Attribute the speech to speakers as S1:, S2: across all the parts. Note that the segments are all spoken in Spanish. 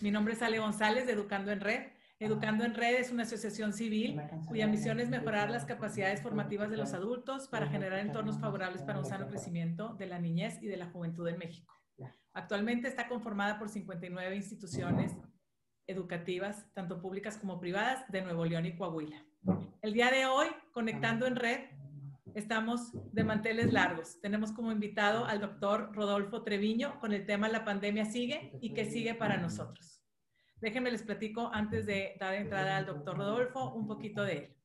S1: Mi nombre es Ale González de Educando en Red. Educando en Red es una asociación civil cuya misión es mejorar las capacidades formativas de los adultos para generar entornos favorables para un sano crecimiento de la niñez y de la juventud en México. Actualmente está conformada por 59 instituciones educativas, tanto públicas como privadas, de Nuevo León y Coahuila. El día de hoy, Conectando en Red, estamos de manteles largos. Tenemos como invitado al doctor Rodolfo Treviño con el tema La pandemia sigue y qué sigue para nosotros. Déjenme les platico antes de dar entrada al doctor Rodolfo un poquito de él.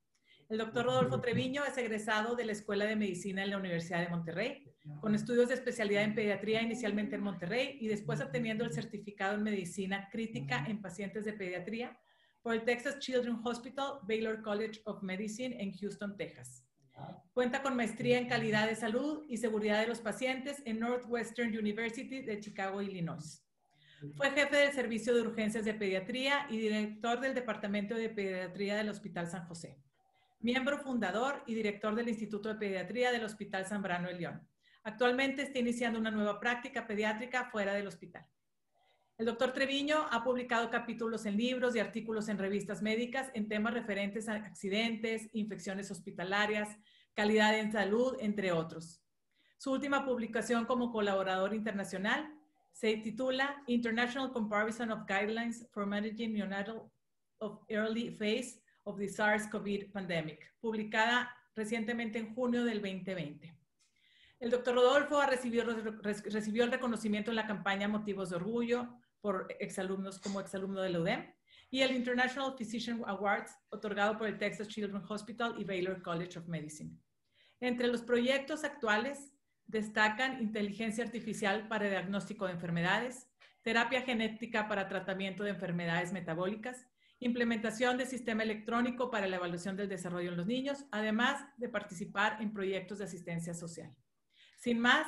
S1: El doctor Rodolfo Treviño es egresado de la Escuela de Medicina en la Universidad de Monterrey, con estudios de especialidad en pediatría inicialmente en Monterrey y después obteniendo el certificado en medicina crítica en pacientes de pediatría por el Texas Children's Hospital, Baylor College of Medicine en Houston, Texas. Cuenta con maestría en calidad de salud y seguridad de los pacientes en Northwestern University de Chicago, Illinois. Fue jefe del Servicio de Urgencias de Pediatría y director del Departamento de Pediatría del Hospital San José. Miembro fundador y director del Instituto de Pediatría del Hospital Zambrano de León. Actualmente está iniciando una nueva práctica pediátrica fuera del hospital. El doctor Treviño ha publicado capítulos en libros y artículos en revistas médicas en temas referentes a accidentes, infecciones hospitalarias, calidad en salud, entre otros. Su última publicación como colaborador internacional se titula International Comparison of Guidelines for Managing Neonatal of Early Phase of the SARS-CoV Pandemic, publicada recientemente en junio del 2020. El doctor Rodolfo recibió el reconocimiento en la campaña Motivos de Orgullo por exalumnos como exalumno de la UDEM y el International Physician Awards otorgado por el Texas Children's Hospital y Baylor College of Medicine. Entre los proyectos actuales destacan inteligencia artificial para diagnóstico de enfermedades, terapia genética para tratamiento de enfermedades metabólicas, implementación de sistema electrónico para la evaluación del desarrollo en los niños, además de participar en proyectos de asistencia social. Sin más,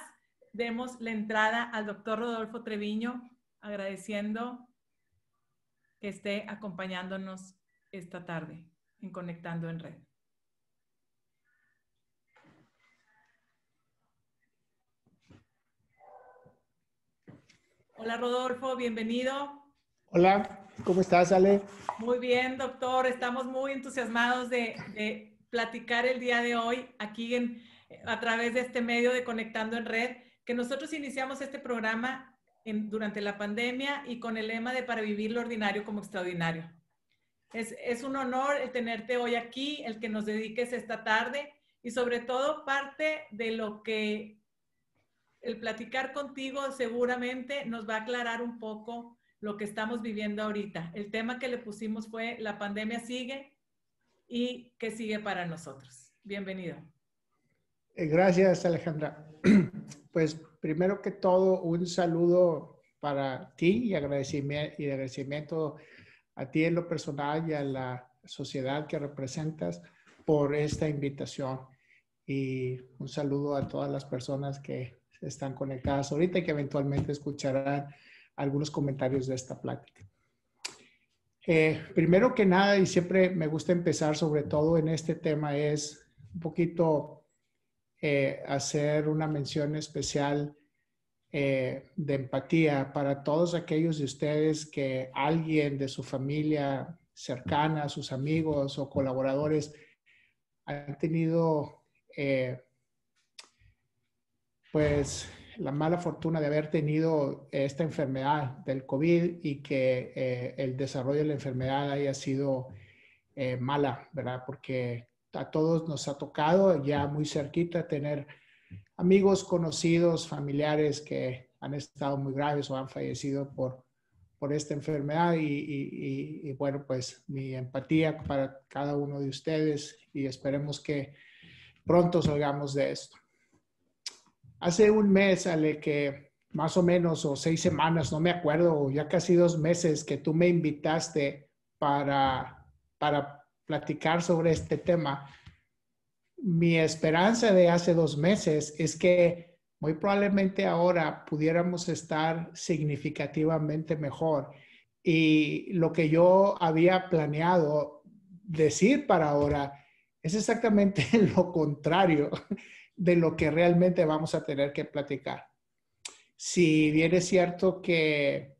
S1: demos la entrada al doctor Rodolfo Treviño, agradeciendo que esté acompañándonos esta tarde en Conectando en Red. Hola Rodolfo, bienvenido.
S2: Hola, ¿cómo estás, Ale?
S1: Muy bien, doctor. Estamos muy entusiasmados de platicar el día de hoy aquí a través de este medio de Conectando en Red, que nosotros iniciamos este programa durante la pandemia y con el lema de para vivir lo ordinario como extraordinario. Es un honor el tenerte hoy aquí, el que nos dediques esta tarde y sobre todo parte de lo que el platicar contigo seguramente nos va a aclarar un poco lo que estamos viviendo ahorita. El tema que le pusimos fue la pandemia sigue y qué sigue para nosotros. Bienvenido.
S2: Gracias, Alejandra. Pues primero que todo, un saludo para ti y agradecimiento a ti en lo personal y a la sociedad que representas por esta invitación. Y un saludo a todas las personas que están conectadas ahorita y que eventualmente escucharán algunos comentarios de esta plática. Primero que nada, y siempre me gusta empezar sobre todo en este tema, es un poquito hacer una mención especial de empatía para todos aquellos de ustedes que alguien de su familia cercana, sus amigos o colaboradores han tenido pues la mala fortuna de haber tenido esta enfermedad del COVID y que el desarrollo de la enfermedad haya sido mala, ¿verdad? Porque a todos nos ha tocado ya muy cerquita tener amigos, conocidos, familiares que han estado muy graves o han fallecido por esta enfermedad y bueno, pues mi empatía para cada uno de ustedes y esperemos que pronto salgamos de esto. Hace un mes, Ale, que más o menos, o 6 semanas, no me acuerdo, ya casi 2 meses que tú me invitaste para platicar sobre este tema. Mi esperanza de hace 2 meses es que muy probablemente ahora pudiéramos estar significativamente mejor. Y lo que yo había planeado decir para ahora es exactamente lo contrario de lo que realmente vamos a tener que platicar. Si bien es cierto que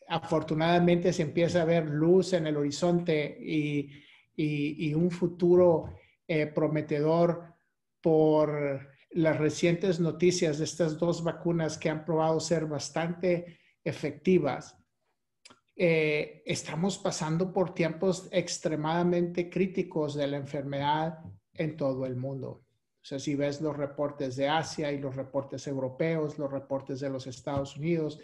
S2: afortunadamente se empieza a ver luz en el horizonte y un futuro prometedor por las recientes noticias de estas dos vacunas que han probado ser bastante efectivas. Estamos pasando por tiempos extremadamente críticos de la enfermedad en todo el mundo. O sea, si ves los reportes de Asia y los reportes europeos, los reportes de los Estados Unidos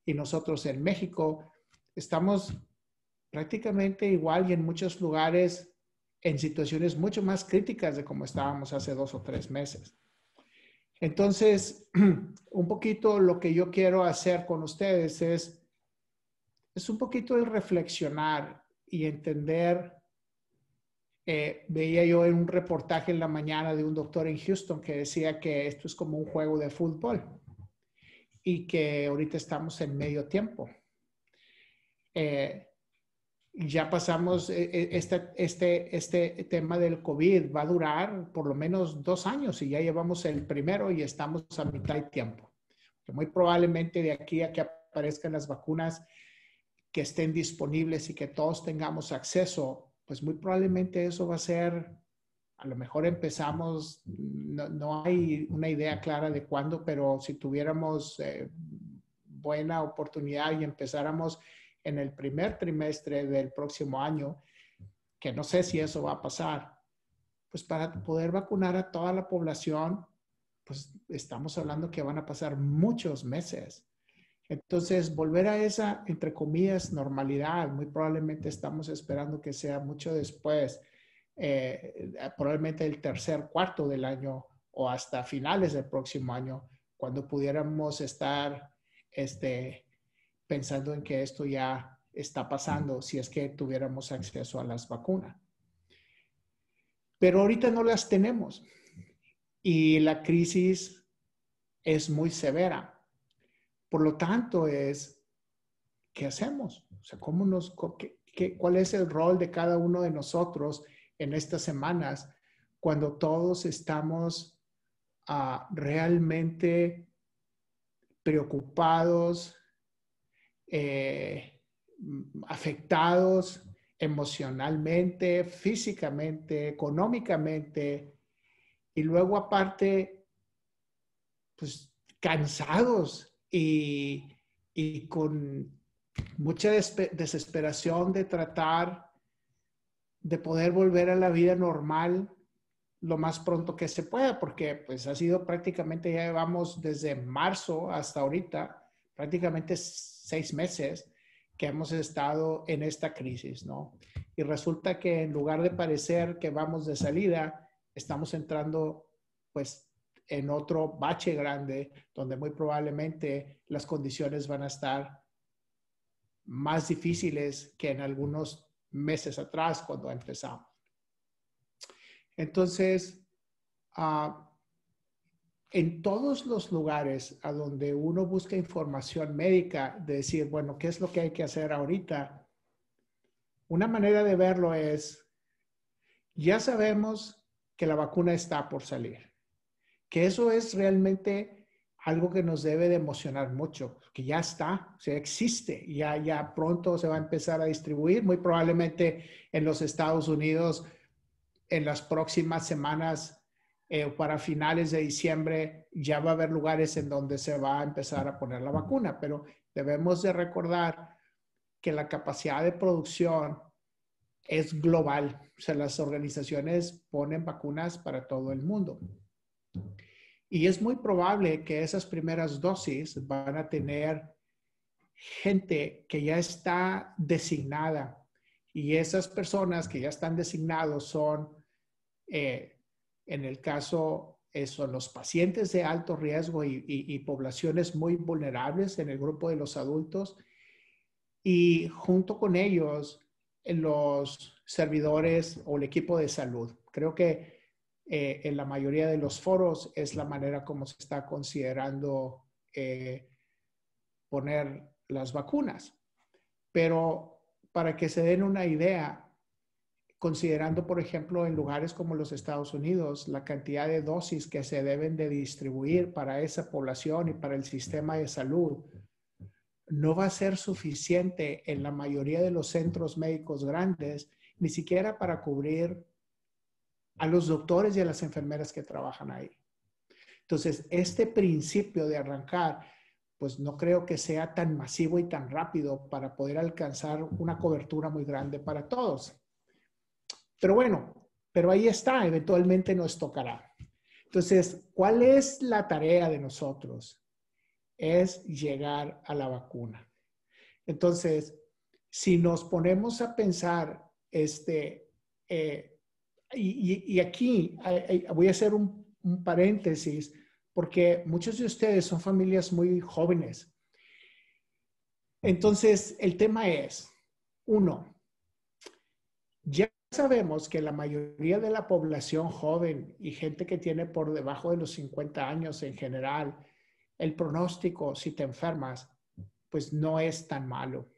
S2: y nosotros en México, estamos prácticamente igual y en muchos lugares en situaciones mucho más críticas de como estábamos hace 2 o 3 meses. Entonces, un poquito lo que yo quiero hacer con ustedes es un poquito el reflexionar y entender. Veía yo en un reportaje en la mañana de un doctor en Houston que decía que esto es como un juego de fútbol y que ahorita estamos en medio tiempo. Ya pasamos este tema del COVID, va a durar por lo menos 2 años y ya llevamos el primero y estamos a mitad de tiempo. Muy probablemente de aquí a que aparezcan las vacunas que estén disponibles y que todos tengamos acceso, pues muy probablemente eso va a ser, a lo mejor empezamos, no hay una idea clara de cuándo, pero si tuviéramos buena oportunidad y empezáramos en el primer trimestre del próximo año, que no sé si eso va a pasar, pues para poder vacunar a toda la población, pues estamos hablando que van a pasar muchos meses. Entonces, volver a esa, entre comillas, normalidad, muy probablemente estamos esperando que sea mucho después, probablemente el tercer cuarto del año o hasta finales del próximo año, cuando pudiéramos estar pensando en que esto ya está pasando si es que tuviéramos acceso a las vacunas. Pero ahorita no las tenemos y la crisis es muy severa. Por lo tanto, ¿qué hacemos? O sea, ¿cuál es el rol de cada uno de nosotros en estas semanas cuando todos estamos realmente preocupados, afectados emocionalmente, físicamente, económicamente, y luego aparte, pues cansados y con mucha desesperación de tratar de poder volver a la vida normal lo más pronto que se pueda, porque pues ha sido prácticamente, ya llevamos desde marzo hasta ahorita, prácticamente 6 meses que hemos estado en esta crisis, ¿no? Y resulta que en lugar de parecer que vamos de salida, estamos entrando pues en otro bache grande donde muy probablemente las condiciones van a estar más difíciles que en algunos meses atrás cuando empezamos. Entonces, en todos los lugares a donde uno busca información médica, de decir, bueno, ¿qué es lo que hay que hacer ahorita? Una manera de verlo es, ya sabemos que la vacuna está por salir, que eso es realmente algo que nos debe de emocionar mucho, que ya está, o sea, existe, ya pronto se va a empezar a distribuir, muy probablemente en los Estados Unidos en las próximas semanas, para finales de diciembre, ya va a haber lugares en donde se va a empezar a poner la vacuna, pero debemos de recordar que la capacidad de producción es global. O sea, las organizaciones ponen vacunas para todo el mundo. Y es muy probable que esas primeras dosis van a tener gente que ya está designada. Y esas personas que ya están designados son, en el caso, son los pacientes de alto riesgo y poblaciones muy vulnerables en el grupo de los adultos. Y junto con ellos, los servidores o el equipo de salud. Creo que en la mayoría de los foros es la manera como se está considerando poner las vacunas. Pero para que se den una idea, considerando, por ejemplo, en lugares como los Estados Unidos, la cantidad de dosis que se deben de distribuir para esa población y para el sistema de salud, no va a ser suficiente en la mayoría de los centros médicos grandes, ni siquiera para cubrir a los doctores y a las enfermeras que trabajan ahí. Entonces, este principio de arrancar, pues no creo que sea tan masivo y tan rápido para poder alcanzar una cobertura muy grande para todos. Pero bueno, pero ahí está, eventualmente nos tocará. Entonces, ¿cuál es la tarea de nosotros? Es llegar a la vacuna. Entonces, si nos ponemos a pensar, y aquí voy a hacer un paréntesis, porque muchos de ustedes son familias muy jóvenes. Entonces, el tema es, uno, ya sabemos que la mayoría de la población joven y gente que tiene por debajo de los 50 años en general, el pronóstico, si te enfermas, pues no es tan malo.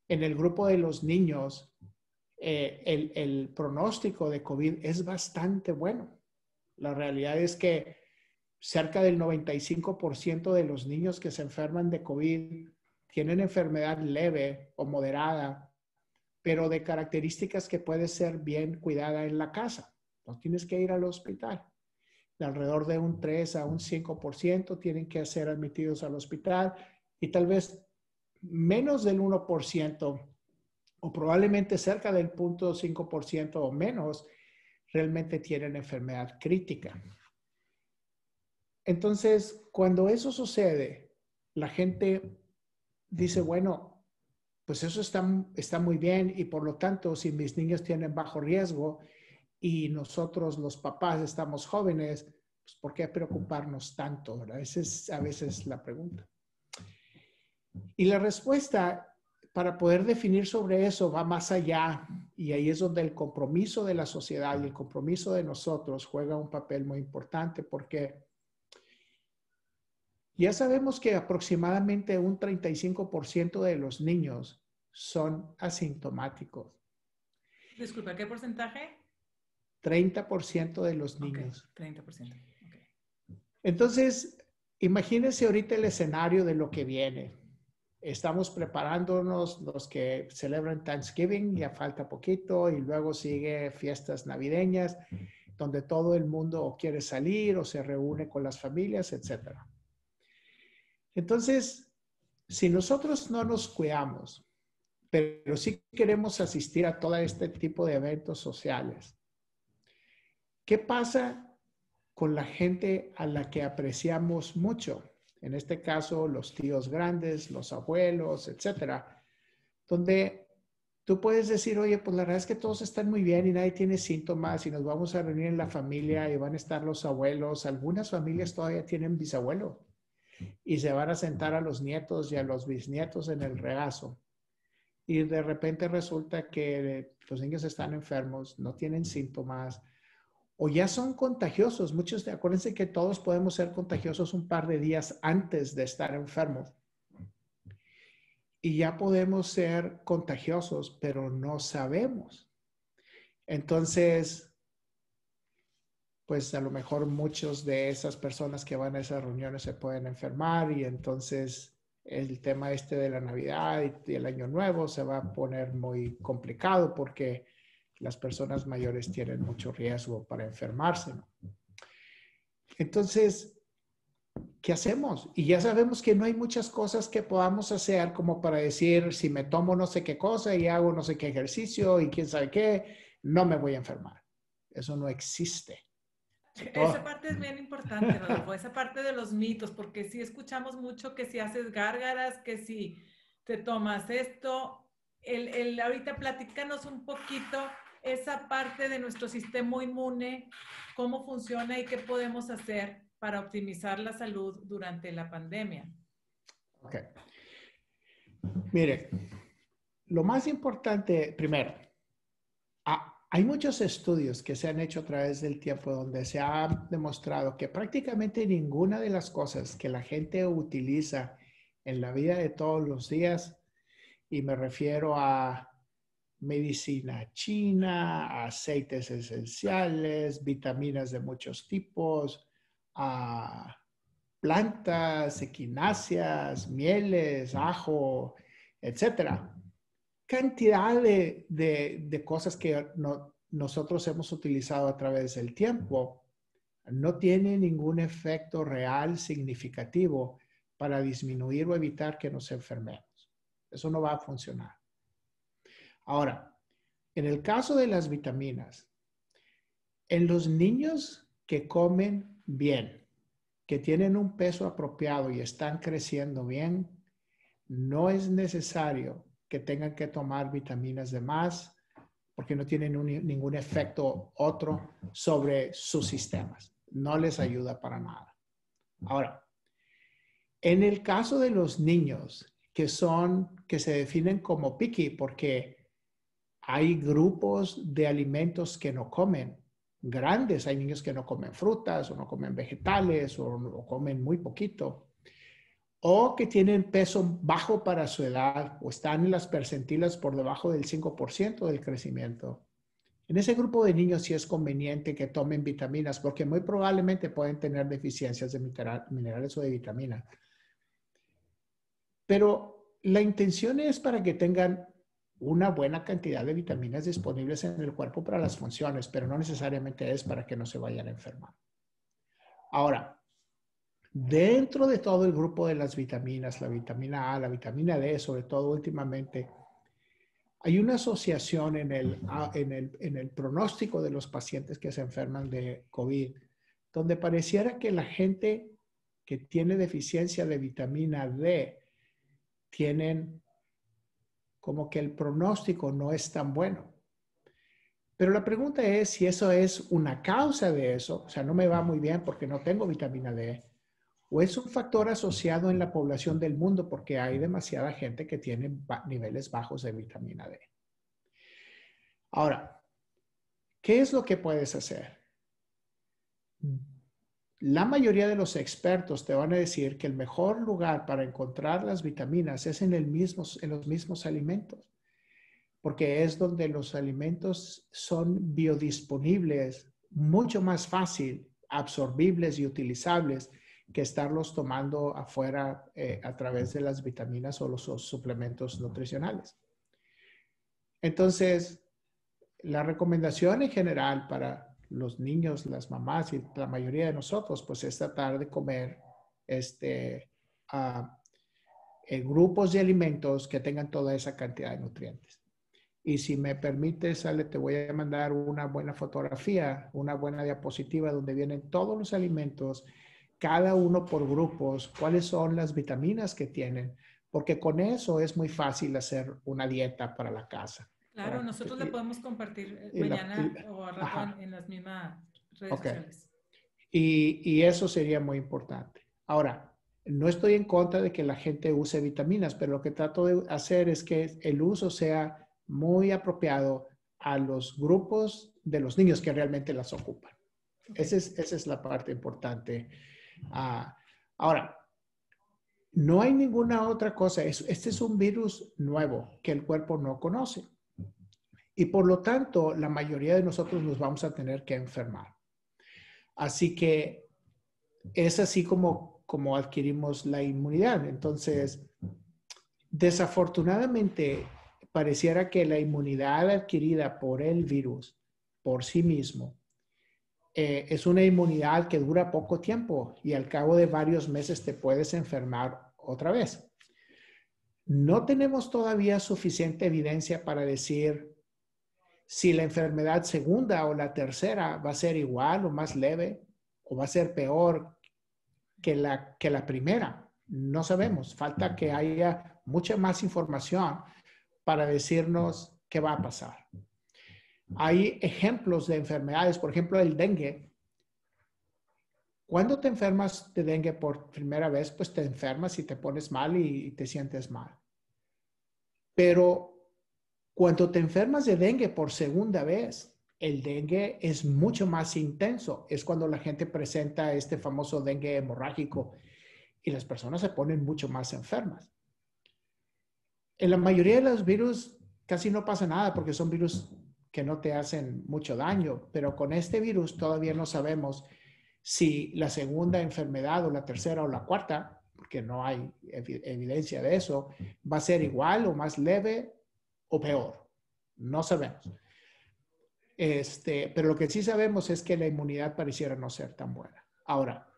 S2: En el grupo de los niños, el pronóstico de COVID es bastante bueno. La realidad es que cerca del 95% de los niños que se enferman de COVID tienen enfermedad leve o moderada, pero de características que puede ser bien cuidada en la casa. No tienes que ir al hospital. De alrededor de un 3 a un 5% tienen que ser admitidos al hospital y tal vez menos del 1% o probablemente cerca del 0.5% o menos realmente tienen enfermedad crítica. Entonces, cuando eso sucede, la gente dice, bueno, pues eso está muy bien y por lo tanto, si mis niños tienen bajo riesgo y nosotros los papás estamos jóvenes, pues ¿por qué preocuparnos tanto? ¿Verdad? Esa es a veces la pregunta. Y la respuesta para poder definir sobre eso va más allá y ahí es donde el compromiso de la sociedad y el compromiso de nosotros juega un papel muy importante porque ya sabemos que aproximadamente un 35% de los niños son asintomáticos.
S1: Disculpa, ¿qué porcentaje?
S2: 30% de los niños.
S1: Ok, 30%. Okay.
S2: Entonces, imagínense ahorita el escenario de lo que viene. Estamos preparándonos los que celebran Thanksgiving, ya falta poquito, y luego sigue fiestas navideñas, donde todo el mundo quiere salir o se reúne con las familias, etc. Entonces, si nosotros no nos cuidamos, pero sí queremos asistir a todo este tipo de eventos sociales, ¿qué pasa con la gente a la que apreciamos mucho? En este caso, los tíos grandes, los abuelos, etcétera, donde tú puedes decir, oye, pues la verdad es que todos están muy bien y nadie tiene síntomas y nos vamos a reunir en la familia y van a estar los abuelos. Algunas familias todavía tienen bisabuelo y se van a sentar a los nietos y a los bisnietos en el regazo. Y de repente resulta que los niños están enfermos, no tienen síntomas o ya son contagiosos. Acuérdense que todos podemos ser contagiosos un par de días antes de estar enfermos. Y ya podemos ser contagiosos, pero no sabemos. Entonces, pues a lo mejor muchos de esas personas que van a esas reuniones se pueden enfermar y entonces el tema de la Navidad y el Año Nuevo se va a poner muy complicado porque las personas mayores tienen mucho riesgo para enfermarse, ¿no? Entonces, ¿qué hacemos? Y ya sabemos que no hay muchas cosas que podamos hacer como para decir, si me tomo no sé qué cosa y hago no sé qué ejercicio y quién sabe qué, no me voy a enfermar. Eso no existe.
S1: Esa parte es bien importante, Rodolfo, esa parte de los mitos, porque sí escuchamos mucho que si haces gárgaras, que si te tomas esto, ahorita platícanos un poquito esa parte de nuestro sistema inmune, cómo funciona y qué podemos hacer para optimizar la salud durante la pandemia.
S2: Ok. Mire, lo más importante, primero, hay muchos estudios que se han hecho a través del tiempo donde se ha demostrado que prácticamente ninguna de las cosas que la gente utiliza en la vida de todos los días, y me refiero a medicina china, aceites esenciales, vitaminas de muchos tipos, plantas, equináceas, mieles, ajo, etcétera. Cantidad de cosas que nosotros hemos utilizado a través del tiempo no tiene ningún efecto real significativo para disminuir o evitar que nos enfermemos. Eso no va a funcionar. Ahora, en el caso de las vitaminas, en los niños que comen bien, que tienen un peso apropiado y están creciendo bien, no es necesario que tengan que tomar vitaminas de más porque no tienen ningún efecto otro sobre sus sistemas. No les ayuda para nada. Ahora, en el caso de los niños que se definen como picky porque hay grupos de alimentos que no comen, grandes, hay niños que no comen frutas o no comen vegetales o comen muy poquito, o que tienen peso bajo para su edad o están en las percentilas por debajo del 5% del crecimiento. En ese grupo de niños sí es conveniente que tomen vitaminas porque muy probablemente pueden tener deficiencias de minerales o de vitamina. Pero la intención es para que tengan una buena cantidad de vitaminas disponibles en el cuerpo para las funciones, pero no necesariamente es para que no se vayan a enfermar. Ahora, dentro de todo el grupo de las vitaminas, la vitamina A, la vitamina D, sobre todo últimamente, hay una asociación en el pronóstico de los pacientes que se enferman de COVID, donde pareciera que la gente que tiene deficiencia de vitamina D tienen como que el pronóstico no es tan bueno. Pero la pregunta es si eso es una causa de eso, o sea, no me va muy bien porque no tengo vitamina D, o es un factor asociado en la población del mundo porque hay demasiada gente que tiene niveles bajos de vitamina D. Ahora, ¿qué es lo que puedes hacer? La mayoría de los expertos te van a decir que el mejor lugar para encontrar las vitaminas es en los mismos alimentos, porque es donde los alimentos son biodisponibles, mucho más fácil, absorbibles y utilizables que estarlos tomando afuera a través de las vitaminas o los suplementos nutricionales. Entonces, la recomendación en general para los niños, las mamás y la mayoría de nosotros, pues es tratar de comer grupos de alimentos que tengan toda esa cantidad de nutrientes. Y si me permites, Ale, te voy a mandar una buena fotografía, una buena diapositiva donde vienen todos los alimentos, cada uno por grupos, cuáles son las vitaminas que tienen, porque con eso es muy fácil hacer una dieta para la casa.
S1: Claro, nosotros le podemos compartir mañana o al rato en las mismas redes sociales.
S2: Y eso sería muy importante. Ahora, no estoy en contra de que la gente use vitaminas, pero lo que trato de hacer es que el uso sea muy apropiado a los grupos de los niños que realmente las ocupan. Okay. Esa es la parte importante. Ahora, no hay ninguna otra cosa. Este es un virus nuevo que el cuerpo no conoce. Y por lo tanto, la mayoría de nosotros nos vamos a tener que enfermar. Así que es así como adquirimos la inmunidad. Entonces, desafortunadamente, pareciera que la inmunidad adquirida por el virus, por sí mismo, es una inmunidad que dura poco tiempo y al cabo de varios meses te puedes enfermar otra vez. No tenemos todavía suficiente evidencia para decir si la enfermedad segunda o la tercera va a ser igual o más leve o va a ser peor que la primera. No sabemos. Falta que haya mucha más información para decirnos qué va a pasar. Hay ejemplos de enfermedades, por ejemplo, el dengue. Cuando te enfermas de dengue por primera vez, pues te enfermas y te pones mal y te sientes mal. Pero cuando te enfermas de dengue por segunda vez, el dengue es mucho más intenso. Es cuando la gente presenta este famoso dengue hemorrágico y las personas se ponen mucho más enfermas. En la mayoría de los virus casi no pasa nada porque son virus que no te hacen mucho daño, pero con este virus todavía no sabemos si la segunda enfermedad o la tercera o la cuarta, porque no hay evidencia de eso, va a ser igual o más leve o peor. No sabemos. Pero lo que sí sabemos es que la inmunidad pareciera no ser tan buena. Ahora,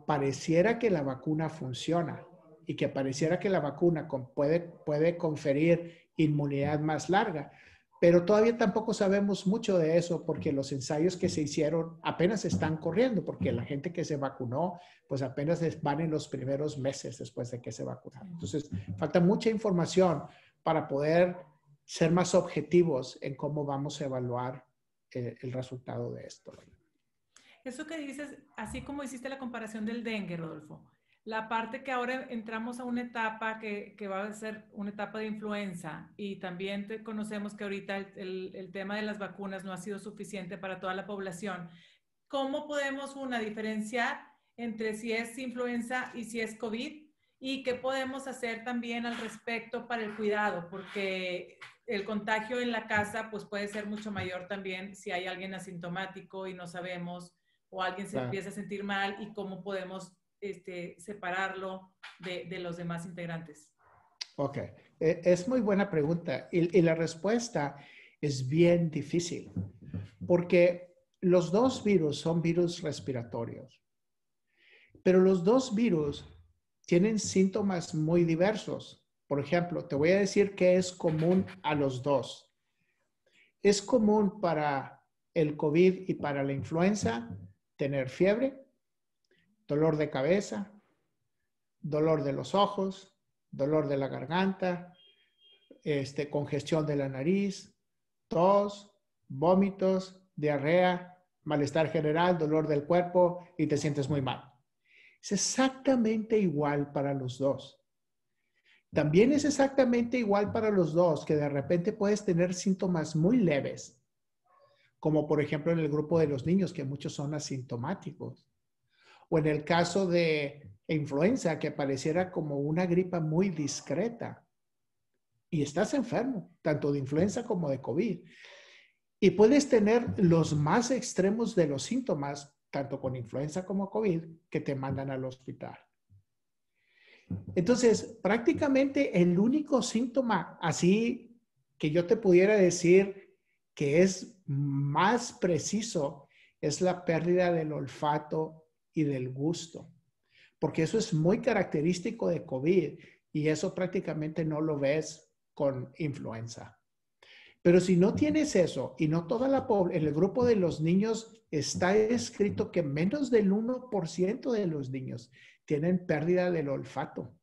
S2: pareciera que la vacuna funciona y que pareciera que la vacuna puede conferir inmunidad más larga, pero todavía tampoco sabemos mucho de eso porque los ensayos que se hicieron apenas están corriendo, porque la gente que se vacunó, pues apenas van en los primeros meses después de que se vacunaron. Entonces, falta mucha información para poder ser más objetivos en cómo vamos a evaluar el resultado de esto.
S1: Eso que dices, así como hiciste la comparación del dengue, Rodolfo, la parte que ahora entramos a una etapa que va a ser una etapa de influenza y también conocemos que ahorita el tema de las vacunas no ha sido suficiente para toda la población. ¿Cómo podemos diferenciar entre si es influenza y si es COVID? ¿Y qué podemos hacer también al respecto para el cuidado? Porque el contagio en la casa pues puede ser mucho mayor también si hay alguien asintomático y no sabemos o alguien se empieza a sentir mal y cómo podemos separarlo de los demás integrantes.
S2: Ok, es muy buena pregunta y la respuesta es bien difícil porque los dos virus son virus respiratorios, pero los dos virus tienen síntomas muy diversos. Por ejemplo, te voy a decir qué es común a los dos. Es común para el COVID y para la influenza tener fiebre, dolor de cabeza, dolor de los ojos, dolor de la garganta, congestión de la nariz, tos, vómitos, diarrea, malestar general, dolor del cuerpo y te sientes muy mal. Es exactamente igual para los dos. También es exactamente igual para los dos que de repente puedes tener síntomas muy leves, como por ejemplo en el grupo de los niños, que muchos son asintomáticos. O en el caso de influenza, que pareciera como una gripa muy discreta. Y estás enfermo, tanto de influenza como de COVID. Y puedes tener los más extremos de los síntomas, tanto con influenza como COVID, que te mandan al hospital. Entonces, prácticamente el único síntoma así que yo te pudiera decir que es más preciso es la pérdida del olfato y del gusto, porque eso es muy característico de COVID y eso prácticamente no lo ves con influenza. Pero si no tienes eso y no toda la población, en el grupo de los niños está escrito que menos del 1% de los niños tienen pérdida del olfato.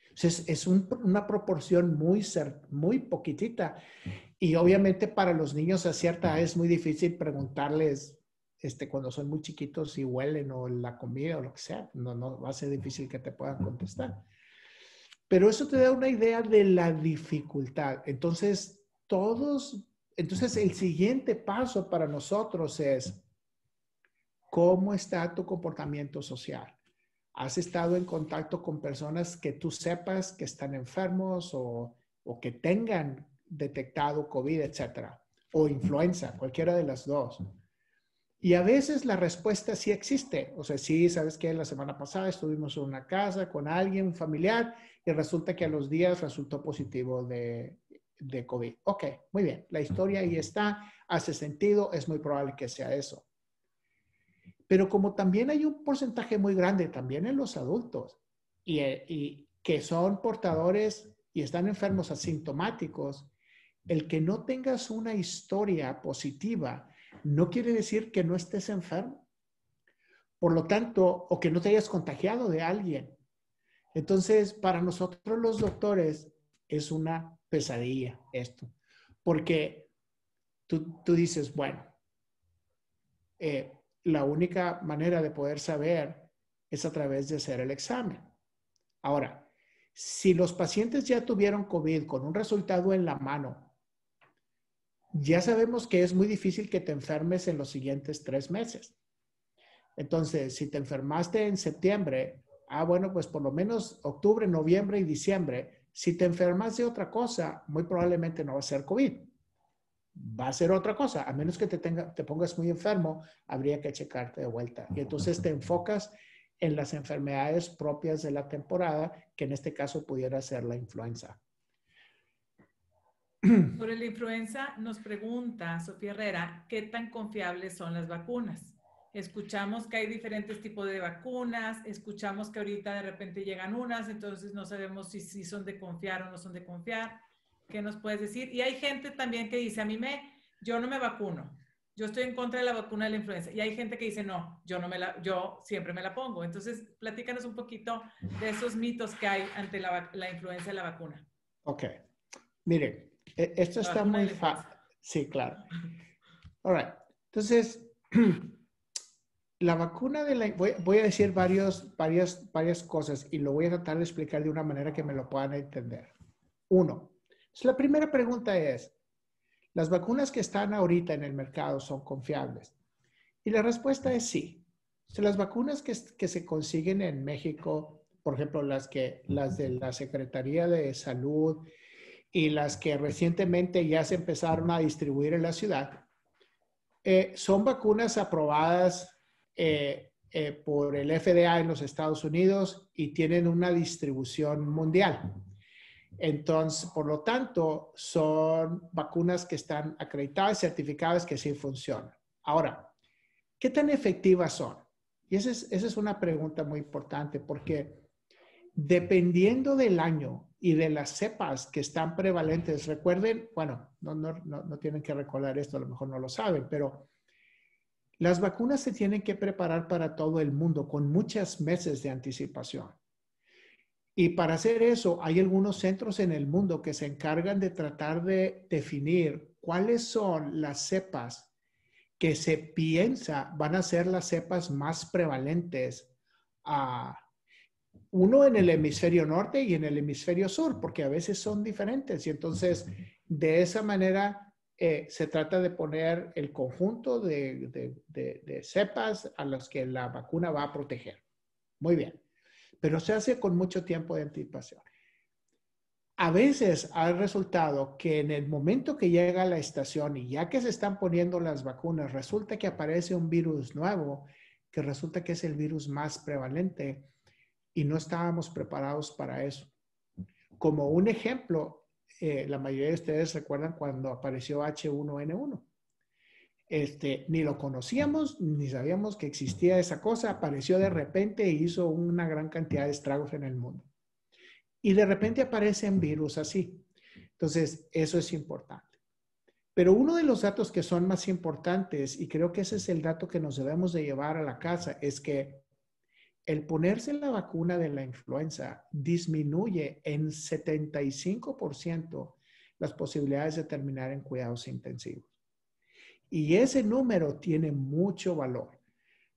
S2: Entonces, es una proporción muy poquitita. Y obviamente para los niños a cierta edad es muy difícil preguntarles cuando son muy chiquitos si huelen o la comida o lo que sea. No va a ser difícil que te puedan contestar. Pero eso te da una idea de la dificultad. Entonces el siguiente paso para nosotros es, ¿cómo está tu comportamiento social? ¿Has estado en contacto con personas que tú sepas que están enfermos o que tengan detectado COVID, etcétera? O influenza, cualquiera de las dos. Y a veces la respuesta sí existe. O sea, sí, sabes que la semana pasada estuvimos en una casa con alguien, un familiar, y resulta que a los días resultó positivo de COVID. Ok, muy bien. La historia ahí está, hace sentido, es muy probable que sea eso. Pero como también hay un porcentaje muy grande también en los adultos y que son portadores y están enfermos asintomáticos, el que no tengas una historia positiva no quiere decir que no estés enfermo. Por lo tanto, o que no te hayas contagiado de alguien. Entonces, para nosotros los doctores es una pesadilla esto, porque tú dices, bueno, la única manera de poder saber es a través de hacer el examen. Ahora, si los pacientes ya tuvieron COVID con un resultado en la mano, ya sabemos que es muy difícil que te enfermes en los siguientes 3 meses. Entonces, si te enfermaste en septiembre, bueno, pues por lo menos octubre, noviembre y diciembre, si te enfermas de otra cosa, muy probablemente no va a ser COVID. va a ser otra cosa. A menos que te pongas muy enfermo, habría que checarte de vuelta. Y entonces te enfocas en las enfermedades propias de la temporada, que en este caso pudiera ser la influenza.
S1: Sobre la influenza nos pregunta Sofía Herrera, ¿qué tan confiables son las vacunas? Escuchamos que hay diferentes tipos de vacunas, escuchamos que ahorita de repente llegan unas, entonces no sabemos si son de confiar o no son de confiar. ¿Qué nos puedes decir? Y hay gente también que dice, yo no me vacuno, yo estoy en contra de la vacuna de la influenza. Y hay gente que dice, no, yo siempre me la pongo. Entonces, platícanos un poquito de esos mitos que hay ante la influenza y la vacuna.
S2: Ok, miren, esto
S1: La
S2: está
S1: vacuna de
S2: muy
S1: la influenza.
S2: fácil. Sí, claro. All right. Entonces, la vacuna de la... Voy a decir varias cosas y lo voy a tratar de explicar de una manera que me lo puedan entender. Uno, la primera pregunta es, ¿las vacunas que están ahorita en el mercado son confiables? Y la respuesta es sí. Las vacunas que se consiguen en México, por ejemplo, las de la Secretaría de Salud y las que recientemente ya se empezaron a distribuir en la ciudad, son vacunas aprobadas por el FDA en los Estados Unidos y tienen una distribución mundial. Entonces, por lo tanto, son vacunas que están acreditadas, certificadas, que sí funcionan. Ahora, ¿qué tan efectivas son? Y esa es una pregunta muy importante porque dependiendo del año y de las cepas que están prevalentes, recuerden, bueno, no tienen que recordar esto, a lo mejor no lo saben, pero las vacunas se tienen que preparar para todo el mundo con muchos meses de anticipación. Y para hacer eso, hay algunos centros en el mundo que se encargan de tratar de definir cuáles son las cepas que se piensa van a ser las cepas más prevalentes, uno en el hemisferio norte y en el hemisferio sur, porque a veces son diferentes. Y entonces, de esa manera, se trata de poner el conjunto de cepas a las que la vacuna va a proteger. Muy bien, pero se hace con mucho tiempo de anticipación. A veces ha resultado que en el momento que llega la estación y ya que se están poniendo las vacunas, resulta que aparece un virus nuevo, que resulta que es el virus más prevalente y no estábamos preparados para eso. Como un ejemplo, la mayoría de ustedes recuerdan cuando apareció H1N1. Ni lo conocíamos, ni sabíamos que existía esa cosa, apareció de repente e hizo una gran cantidad de estragos en el mundo. Y de repente aparecen virus así. Entonces, eso es importante. Pero uno de los datos que son más importantes, y creo que ese es el dato que nos debemos de llevar a la casa, es que el ponerse la vacuna de la influenza disminuye en 75% las posibilidades de terminar en cuidados intensivos. Y ese número tiene mucho valor.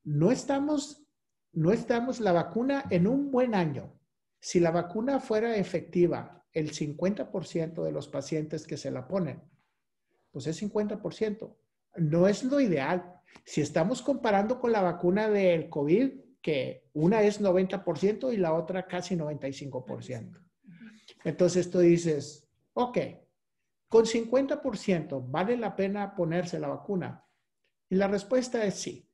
S2: No estamos la vacuna en un buen año. Si la vacuna fuera efectiva, el 50% de los pacientes que se la ponen, pues es 50%. No es lo ideal. Si estamos comparando con la vacuna del COVID, que una es 90% y la otra casi 95%. Entonces tú dices, ok, con 50% ¿vale la pena ponerse la vacuna? Y la respuesta es sí,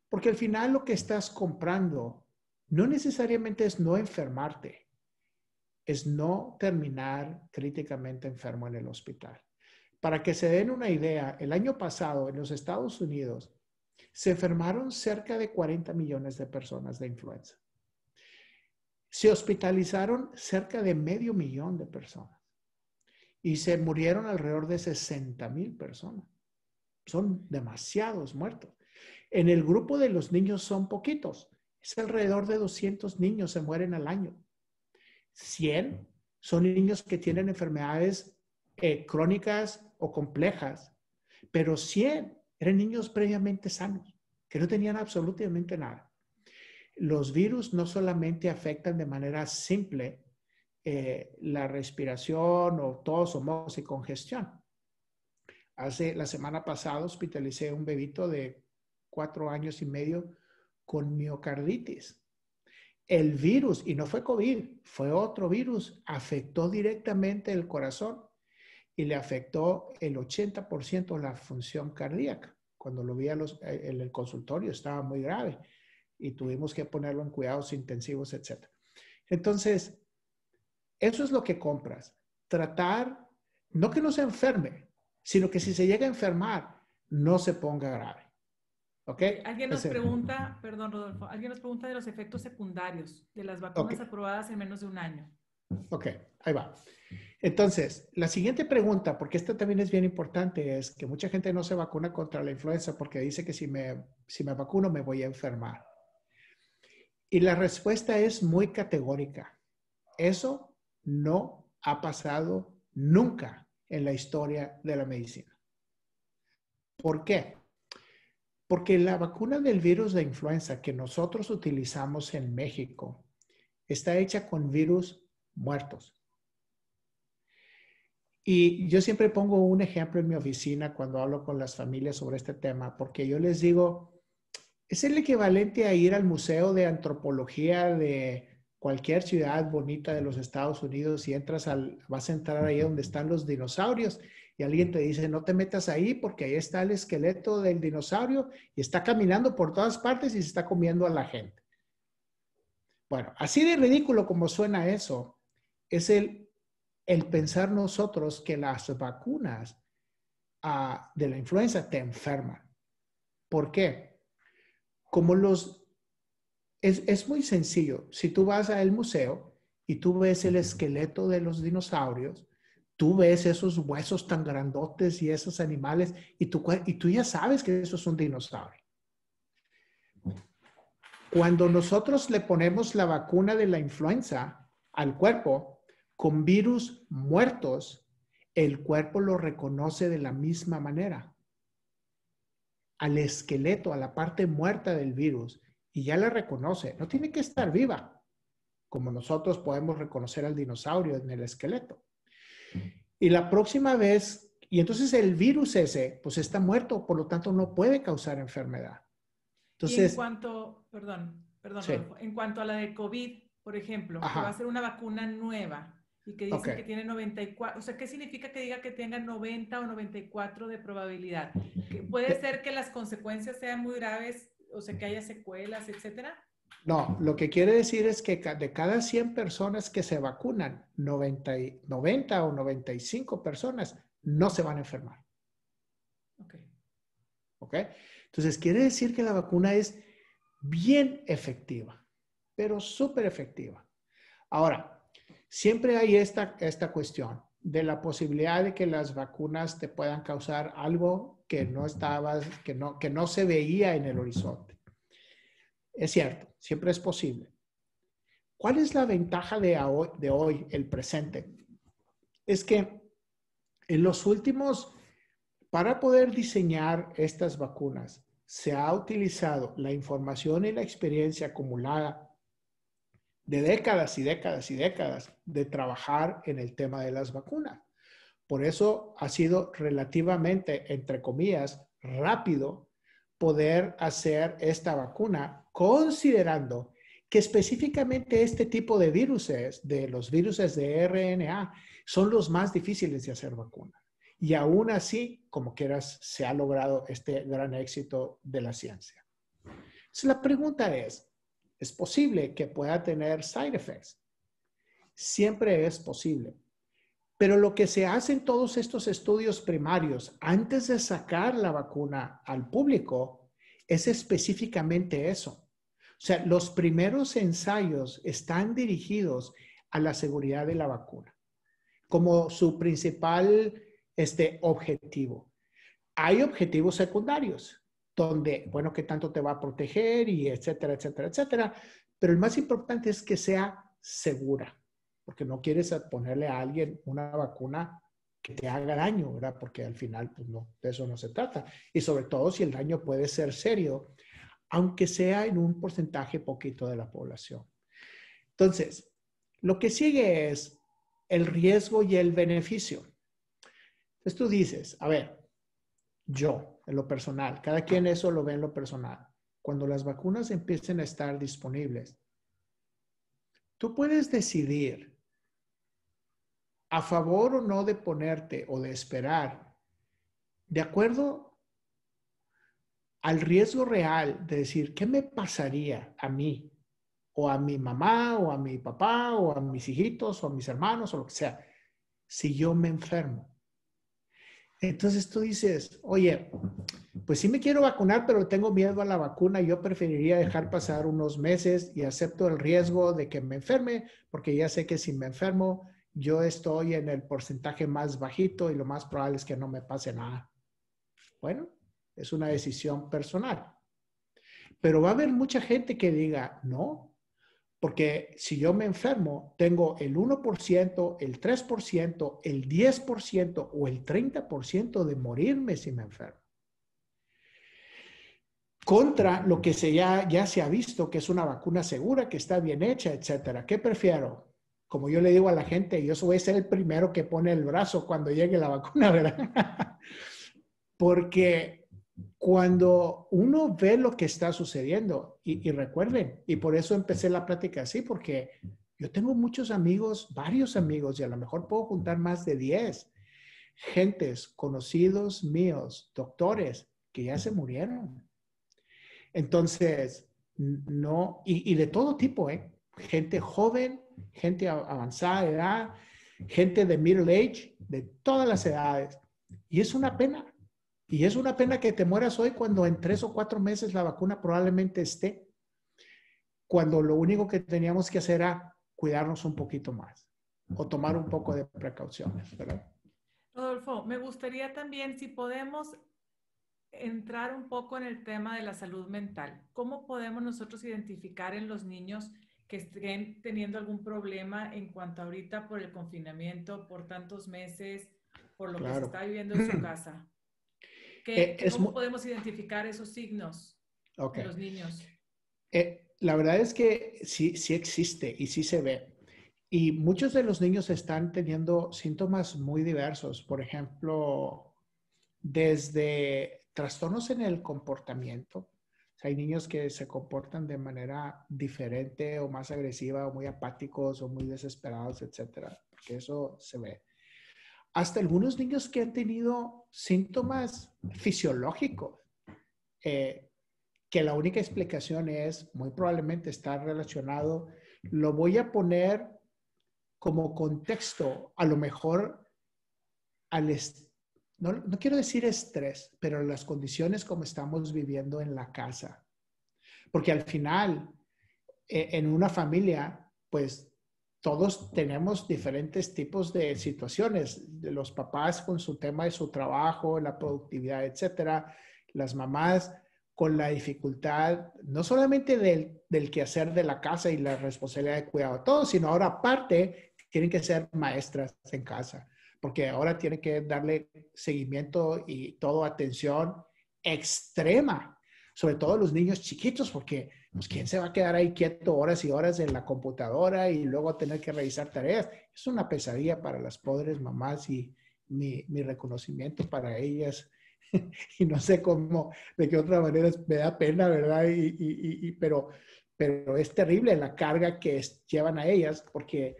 S2: porque al final lo que estás comprando no necesariamente es no enfermarte, es no terminar críticamente enfermo en el hospital. Para que se den una idea, el año pasado en los Estados Unidos se enfermaron cerca de 40 millones de personas de influenza. Se hospitalizaron cerca de 500,000 de personas y se murieron alrededor de 60,000 personas. Son demasiados muertos. En el grupo de los niños son poquitos. Es alrededor de 200 niños se mueren al año. 100 son niños que tienen enfermedades crónicas o complejas, pero 100 eran niños previamente sanos, que no tenían absolutamente nada. Los virus no solamente afectan de manera simple la respiración o tos o mocos y congestión. La semana pasada hospitalicé a un bebito de 4 años y medio con miocarditis. El virus, y no fue COVID, fue otro virus, afectó directamente el corazón y le afectó el 80% la función cardíaca. Cuando lo vi en el consultorio estaba muy grave y tuvimos que ponerlo en cuidados intensivos, etc. Entonces, eso es lo que compras. Tratar, no que no se enferme, sino que si se llega a enfermar, no se ponga grave. ¿Ok?
S1: Alguien nos pregunta, perdón Rodolfo, alguien nos pregunta de los efectos secundarios de las vacunas aprobadas en menos de un año.
S2: Ok, ahí va. Entonces, la siguiente pregunta, porque esta también es bien importante, es que mucha gente no se vacuna contra la influenza porque dice que si me vacuno me voy a enfermar. Y la respuesta es muy categórica. Eso no ha pasado nunca en la historia de la medicina. ¿Por qué? Porque la vacuna del virus de influenza que nosotros utilizamos en México está hecha con virus muertos. Y yo siempre pongo un ejemplo en mi oficina cuando hablo con las familias sobre este tema, porque yo les digo, es el equivalente a ir al Museo de Antropología de cualquier ciudad bonita de los Estados Unidos y vas a entrar ahí donde están los dinosaurios y alguien te dice, no te metas ahí porque ahí está el esqueleto del dinosaurio y está caminando por todas partes y se está comiendo a la gente. Bueno, así de ridículo como suena eso, es el pensar nosotros que las vacunas de la influenza te enferman. ¿Por qué? Como es muy sencillo. Si tú vas al museo y tú ves el esqueleto de los dinosaurios, tú ves esos huesos tan grandotes y esos animales y tú ya sabes que eso es un dinosaurio. Cuando nosotros le ponemos la vacuna de la influenza al cuerpo con virus muertos, el cuerpo lo reconoce de la misma manera. Al esqueleto, a la parte muerta del virus, y ya la reconoce. No tiene que estar viva, como nosotros podemos reconocer al dinosaurio en el esqueleto. Y la próxima vez, y entonces el virus ese, pues está muerto, por lo tanto no puede causar enfermedad. Entonces,
S1: y en cuanto, perdón,
S2: sí.
S1: Rodolfo, en cuanto a la de COVID, por ejemplo,
S2: Ajá.
S1: que va a ser una vacuna nueva y que dicen
S2: Okay.
S1: que tiene 94, o sea, ¿qué significa que diga que tenga 90 o 94 de probabilidad? ¿Que puede ser que las consecuencias sean muy graves, o sea, que haya secuelas, etcétera?
S2: No, lo que quiere decir es que de cada 100 personas que se vacunan, 90 o 95 personas no se van a enfermar.
S1: Ok.
S2: ¿Ok? Entonces, quiere decir que la vacuna es bien efectiva, pero súper efectiva. Ahora, siempre hay esta cuestión de la posibilidad de que las vacunas te puedan causar algo que que no se veía en el horizonte. Es cierto, siempre es posible. ¿Cuál es la ventaja de hoy, el presente? Es que en los últimos, para poder diseñar estas vacunas, se ha utilizado la información y la experiencia acumulada de décadas y décadas y décadas de trabajar en el tema de las vacunas. Por eso ha sido relativamente, entre comillas, rápido poder hacer esta vacuna, considerando que específicamente este tipo de viruses, de los viruses de RNA, son los más difíciles de hacer vacuna. Y aún así, como quieras, se ha logrado este gran éxito de la ciencia. Entonces, la pregunta ¿es posible que pueda tener side effects? Siempre es posible. Pero lo que se hace en todos estos estudios primarios antes de sacar la vacuna al público es específicamente eso. O sea, los primeros ensayos están dirigidos a la seguridad de la vacuna como su principal objetivo. Hay objetivos secundarios donde, bueno, qué tanto te va a proteger y etcétera, etcétera, etcétera. Pero el más importante es que sea segura, porque no quieres ponerle a alguien una vacuna que te haga daño, ¿verdad? Porque al final, pues no, de eso no se trata. Y sobre todo si el daño puede ser serio, aunque sea en un porcentaje poquito de la población. Entonces, lo que sigue es el riesgo y el beneficio. Entonces tú dices, a ver, yo, en lo personal, cada quien eso lo ve en lo personal. Cuando las vacunas empiecen a estar disponibles, tú puedes decidir a favor o no de ponerte o de esperar, de acuerdo al riesgo real de decir, ¿qué me pasaría a mí? O a mi mamá, o a mi papá, o a mis hijitos, o a mis hermanos, o lo que sea, si yo me enfermo. Entonces tú dices, oye, pues sí me quiero vacunar, pero tengo miedo a la vacuna. Yo preferiría dejar pasar unos meses y acepto el riesgo de que me enferme, porque ya sé que si me enfermo, yo estoy en el porcentaje más bajito y lo más probable es que no me pase nada. Bueno, es una decisión personal. Pero va a haber mucha gente que diga, no, porque si yo me enfermo, tengo el 1%, el 3%, el 10% o el 30% de morirme si me enfermo. Contra lo que ya se ha visto, que es una vacuna segura, que está bien hecha, etcétera. ¿Qué prefiero? Como yo le digo a la gente, yo voy a ser el primero que pone el brazo cuando llegue la vacuna, ¿verdad? Porque cuando uno ve lo que está sucediendo, y recuerden, y por eso empecé la plática así, porque yo tengo muchos amigos, varios amigos, y a lo mejor puedo juntar más de 10 gentes, conocidos míos, doctores, que ya se murieron. Entonces, no, y de todo tipo, ¿eh? Gente joven, gente avanzada de edad, gente de middle age, de todas las edades. Y es una pena. Y es una pena que te mueras hoy cuando en 3 o 4 meses la vacuna probablemente esté, cuando lo único que teníamos que hacer era cuidarnos un poquito más o tomar un poco de precauciones, ¿verdad?
S1: Rodolfo, me gustaría también, si podemos, entrar un poco en el tema de la salud mental. ¿Cómo podemos nosotros identificar en los niños que estén teniendo algún problema en cuanto ahorita por el confinamiento, por tantos meses, por lo que se
S2: Claro.
S1: está viviendo en su casa?
S2: Es
S1: ¿Cómo podemos identificar esos signos
S2: ok.
S1: en los niños?
S2: La verdad es que sí, sí existe y sí se ve. Y muchos de los niños están teniendo síntomas muy diversos. Por ejemplo, desde trastornos en el comportamiento. O sea, hay niños que se comportan de manera diferente o más agresiva o muy apáticos o muy desesperados, etcétera, porque eso se ve. Hasta algunos niños que han tenido síntomas fisiológicos, eh, que la única explicación es muy probablemente estar relacionado. Lo voy a poner como contexto, a lo mejor al no quiero decir estrés, pero las condiciones como estamos viviendo en la casa. Porque al final, en una familia, pues todos tenemos diferentes tipos de situaciones. Los papás con su tema de su trabajo, la productividad, etcétera. Las mamás con la dificultad, no solamente del quehacer de la casa y la responsabilidad de cuidado de todos, sino ahora aparte tienen que ser maestras en casa, porque ahora tienen que darle seguimiento y toda atención extrema, sobre todo a los niños chiquitos, porque pues ¿quién se va a quedar ahí quieto horas y horas en la computadora y luego tener que revisar tareas? Es una pesadilla para las pobres mamás y mi reconocimiento para ellas. Y no sé cómo, de qué otra manera me da pena, ¿verdad? Pero es terrible la carga que llevan a ellas porque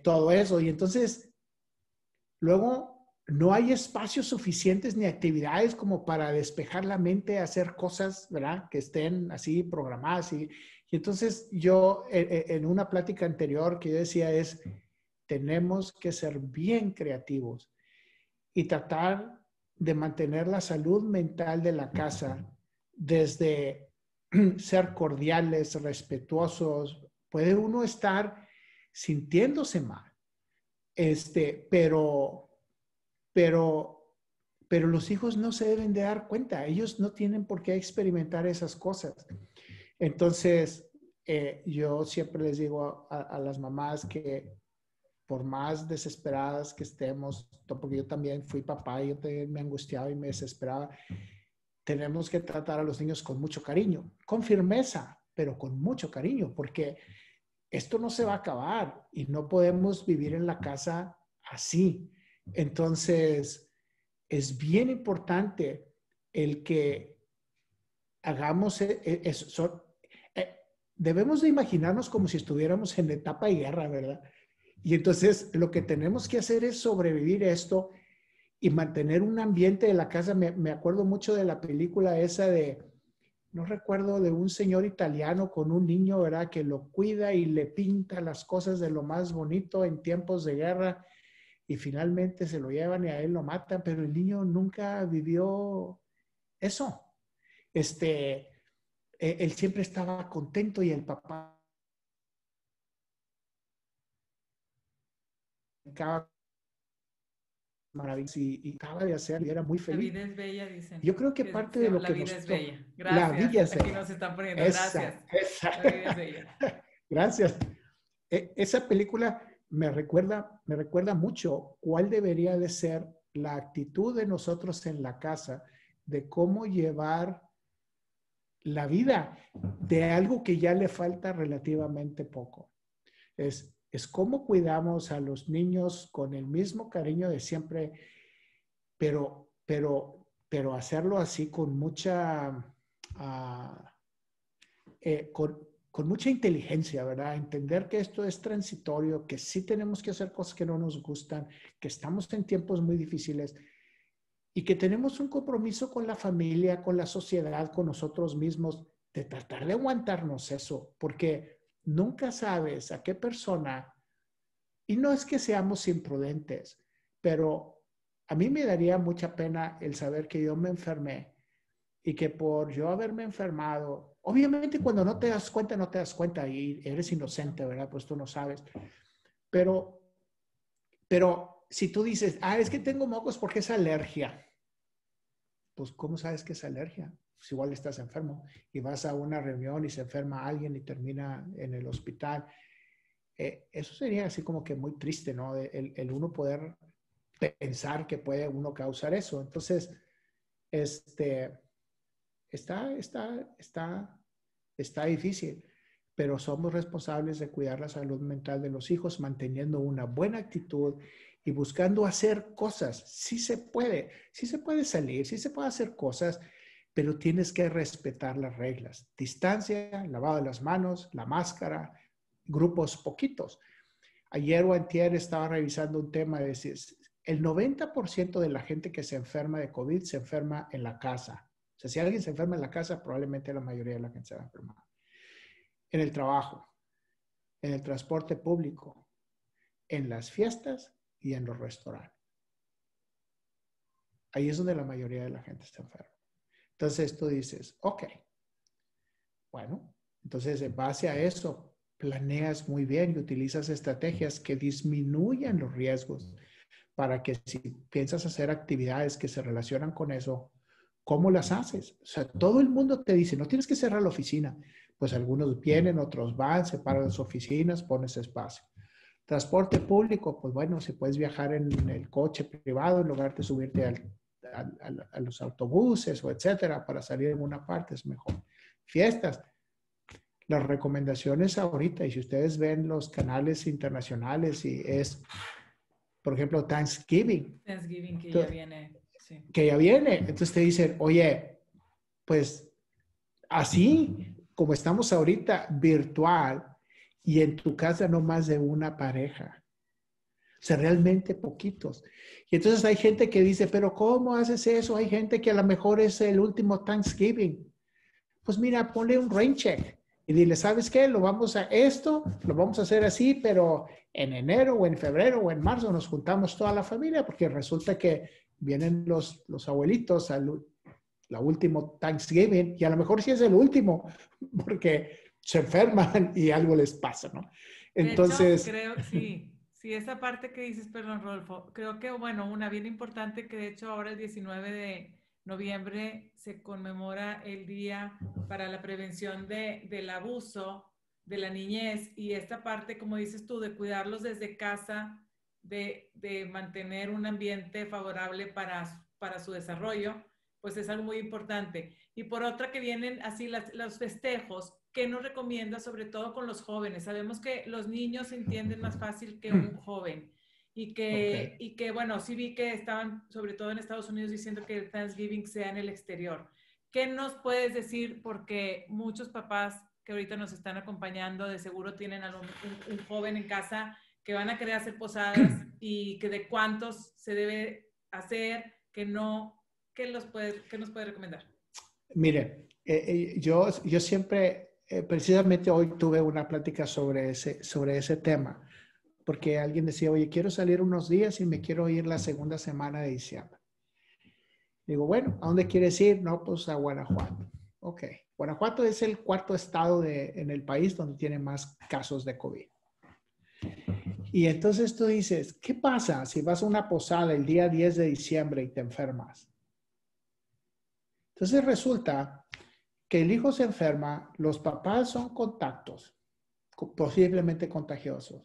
S2: todo eso. Y entonces, luego no hay espacios suficientes ni actividades como para despejar la mente, hacer cosas, ¿verdad? Que estén así programadas. Y entonces yo, en una plática anterior que yo decía es, tenemos que ser bien creativos y tratar de mantener la salud mental de la casa desde ser cordiales, respetuosos. Puede uno estar sintiéndose mal, pero pero, pero los hijos no se deben de dar cuenta, ellos no tienen por qué experimentar esas cosas. Entonces, yo siempre les digo a las mamás que por más desesperadas que estemos, porque yo también fui papá y yo también me angustiaba y me desesperaba, tenemos que tratar a los niños con mucho cariño, con firmeza, pero con mucho cariño, porque esto no se va a acabar y no podemos vivir en la casa así. Entonces, es bien importante el que hagamos eso. Debemos de imaginarnos como si estuviéramos en etapa de guerra, ¿verdad? Y entonces lo que tenemos que hacer es sobrevivir esto y mantener un ambiente de la casa. Me acuerdo mucho de la película esa de, no recuerdo, de un señor italiano con un niño, ¿verdad? Que lo cuida y le pinta las cosas de lo más bonito en tiempos de guerra y finalmente se lo llevan y a él lo matan, pero el niño nunca vivió eso. Él siempre estaba contento y el papá acaba maravilloso y acaba de hacer y era muy
S1: La
S2: feliz.
S1: vida es bella, dicen.
S2: Yo creo que parte de lo
S1: La
S2: que
S1: vida
S2: nos
S1: es
S2: toca,
S1: bella.
S2: la
S1: Gracias.
S2: vida es
S1: Aquí
S2: ella.
S1: nos están poniendo. Gracias.
S2: Esa.
S1: La vida es bella.
S2: Gracias. Esa película me recuerda mucho cuál debería de ser la actitud de nosotros en la casa, de cómo llevar la vida de algo que ya le falta relativamente poco. Es cómo cuidamos a los niños con el mismo cariño de siempre, pero hacerlo así con mucha, uh, con mucha inteligencia, ¿verdad? Entender que esto es transitorio, que sí tenemos que hacer cosas que no nos gustan, que estamos en tiempos muy difíciles y que tenemos un compromiso con la familia, con la sociedad, con nosotros mismos, de tratar de aguantarnos eso, porque nunca sabes a qué persona, y no es que seamos imprudentes, pero a mí me daría mucha pena el saber que yo me enfermé y que por yo haberme enfermado, obviamente cuando no te das cuenta, no te das cuenta y eres inocente, ¿verdad? Pues tú no sabes. Pero, pero si tú dices, es que tengo mocos porque es alergia, pues ¿cómo sabes que es alergia? Pues igual estás enfermo y vas a una reunión y se enferma alguien y termina en el hospital. Eso sería así como que muy triste, ¿no? El uno poder pensar que puede uno causar eso. Entonces, este, está, está, está, está difícil, pero somos responsables de cuidar la salud mental de los hijos, manteniendo una buena actitud y buscando hacer cosas. Sí se puede salir, sí se puede hacer cosas, pero tienes que respetar las reglas. Distancia, lavado de las manos, la máscara, grupos poquitos. Ayer o antier estaba revisando un tema de decir, el 90% de la gente que se enferma de COVID se enferma en la casa. O sea, si alguien se enferma en la casa, probablemente la mayoría de la gente se va a enfermar. En el trabajo, en el transporte público, en las fiestas y en los restaurantes. Ahí es donde la mayoría de la gente está enferma. Entonces tú dices, ok, bueno, entonces en base a eso planeas muy bien y utilizas estrategias que disminuyan los riesgos para que si piensas hacer actividades que se relacionan con eso, ¿cómo las haces? O sea, todo el mundo te dice, no tienes que cerrar la oficina. Pues algunos vienen, otros van, separan las oficinas, pones espacio. Transporte público, pues bueno, si puedes viajar en el coche privado en lugar de subirte a los autobuses o etcétera para salir en una parte es mejor. Fiestas, las recomendaciones ahorita, y si ustedes ven los canales internacionales y es, por ejemplo, Thanksgiving.
S1: Thanksgiving que ya viene, sí.
S2: Que ya viene. Entonces te dicen, oye, pues así como estamos ahorita virtual y en tu casa no más de una pareja. O sea, realmente poquitos. Y entonces hay gente que dice, pero ¿cómo haces eso? Hay gente que a lo mejor es el último Thanksgiving. Pues mira, ponle un rain check y dile, ¿sabes qué? Lo vamos a hacer así, pero en enero o en febrero o en marzo nos juntamos toda la familia porque resulta que vienen los abuelitos la último Thanksgiving y a lo mejor sí es el último porque se enferman y algo les pasa, ¿no?
S1: De hecho,
S2: Entonces,
S1: creo, sí, esa parte que dices, perdón, Rodolfo, creo que, bueno, una bien importante que de hecho ahora el 19 de noviembre se conmemora el Día para la Prevención del Abuso de la Niñez y esta parte, como dices tú, de cuidarlos desde casa, de mantener un ambiente favorable para su desarrollo, pues es algo muy importante. Y por otra que vienen así los festejos, ¿qué nos recomienda sobre todo con los jóvenes? Sabemos que los niños se entienden más fácil que un joven
S2: okay.
S1: y que bueno, sí vi que estaban sobre todo en Estados Unidos diciendo que el Thanksgiving sea en el exterior. ¿Qué nos puedes decir? Porque muchos papás que ahorita nos están acompañando de seguro tienen un joven en casa que van a querer hacer posadas y que de cuántos se debe hacer, que no, ¿qué nos puede recomendar?
S2: Mire, yo siempre, precisamente hoy tuve una plática sobre ese tema, porque alguien decía, oye, quiero salir unos días y me quiero ir la segunda semana de diciembre. Digo, bueno, ¿a dónde quieres ir? No, pues a Guanajuato. Ok, Guanajuato es el cuarto estado en el país donde tiene más casos de COVID. Y entonces tú dices, ¿qué pasa si vas a una posada el día 10 de diciembre y te enfermas? Entonces resulta que el hijo se enferma, los papás son contactos, posiblemente contagiosos.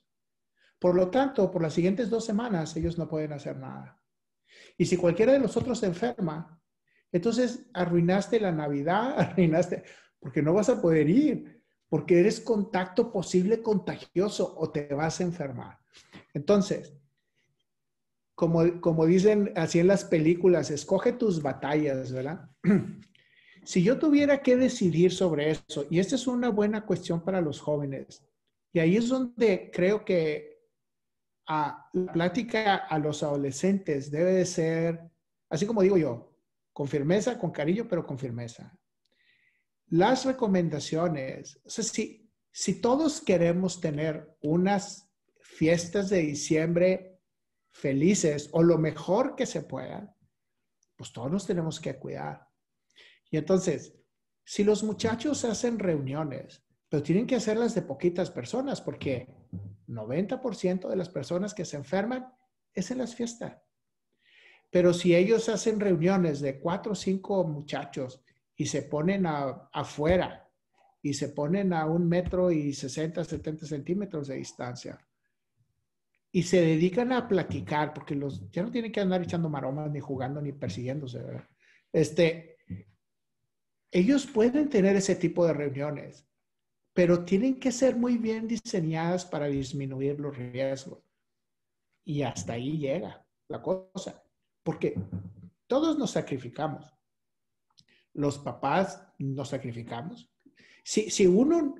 S2: Por lo tanto, por las siguientes 2 semanas ellos no pueden hacer nada. Y si cualquiera de los otros se enferma, entonces arruinaste la Navidad, arruinaste, porque no vas a poder ir, porque eres contacto posible contagioso o te vas a enfermar. Entonces, como dicen así en las películas, escoge tus batallas, ¿verdad? Si yo tuviera que decidir sobre eso, y esta es una buena cuestión para los jóvenes, y ahí es donde creo que la plática a los adolescentes debe de ser, así como digo yo, con firmeza, con cariño, pero con firmeza. Las recomendaciones, o sea, si todos queremos tener unas fiestas de diciembre felices o lo mejor que se pueda, pues todos nos tenemos que cuidar. Y entonces, si los muchachos hacen reuniones, pero tienen que hacerlas de poquitas personas, porque 90% de las personas que se enferman es en las fiestas. Pero si ellos hacen reuniones de 4 o 5 muchachos y se ponen afuera y se ponen a 1,60 m, 70 centímetros de distancia y se dedican a platicar, porque ya no tienen que andar echando maromas, ni jugando, ni persiguiéndose, ¿verdad? Ellos pueden tener ese tipo de reuniones, pero tienen que ser muy bien diseñadas para disminuir los riesgos. Y hasta ahí llega la cosa, porque todos nos sacrificamos. Los papás nos sacrificamos. Si uno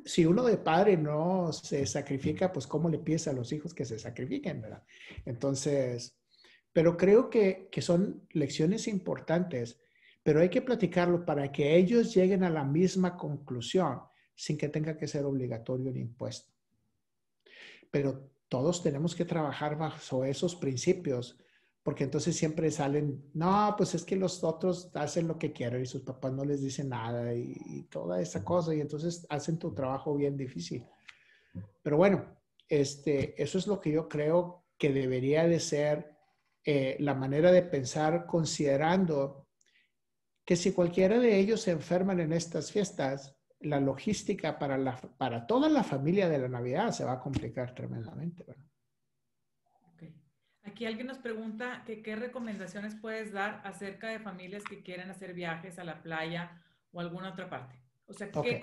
S2: de padre no se sacrifica, pues ¿cómo le pides a los hijos que se sacrifiquen, verdad? Entonces, pero creo que son lecciones importantes, pero hay que platicarlo para que ellos lleguen a la misma conclusión sin que tenga que ser obligatorio ni impuesto. Pero todos tenemos que trabajar bajo esos principios, porque entonces siempre salen, no, pues es que los otros hacen lo que quieren y sus papás no les dicen nada y toda esa cosa, y entonces hacen tu trabajo bien difícil. Pero bueno, eso es lo que yo creo que debería de ser la manera de pensar, considerando que si cualquiera de ellos se enferman en estas fiestas, la logística para toda la familia de la Navidad se va a complicar tremendamente, ¿verdad?
S1: Okay. Aquí alguien nos pregunta que qué recomendaciones puedes dar acerca de familias que quieren hacer viajes a la playa o alguna otra parte. O sea,
S2: Okay.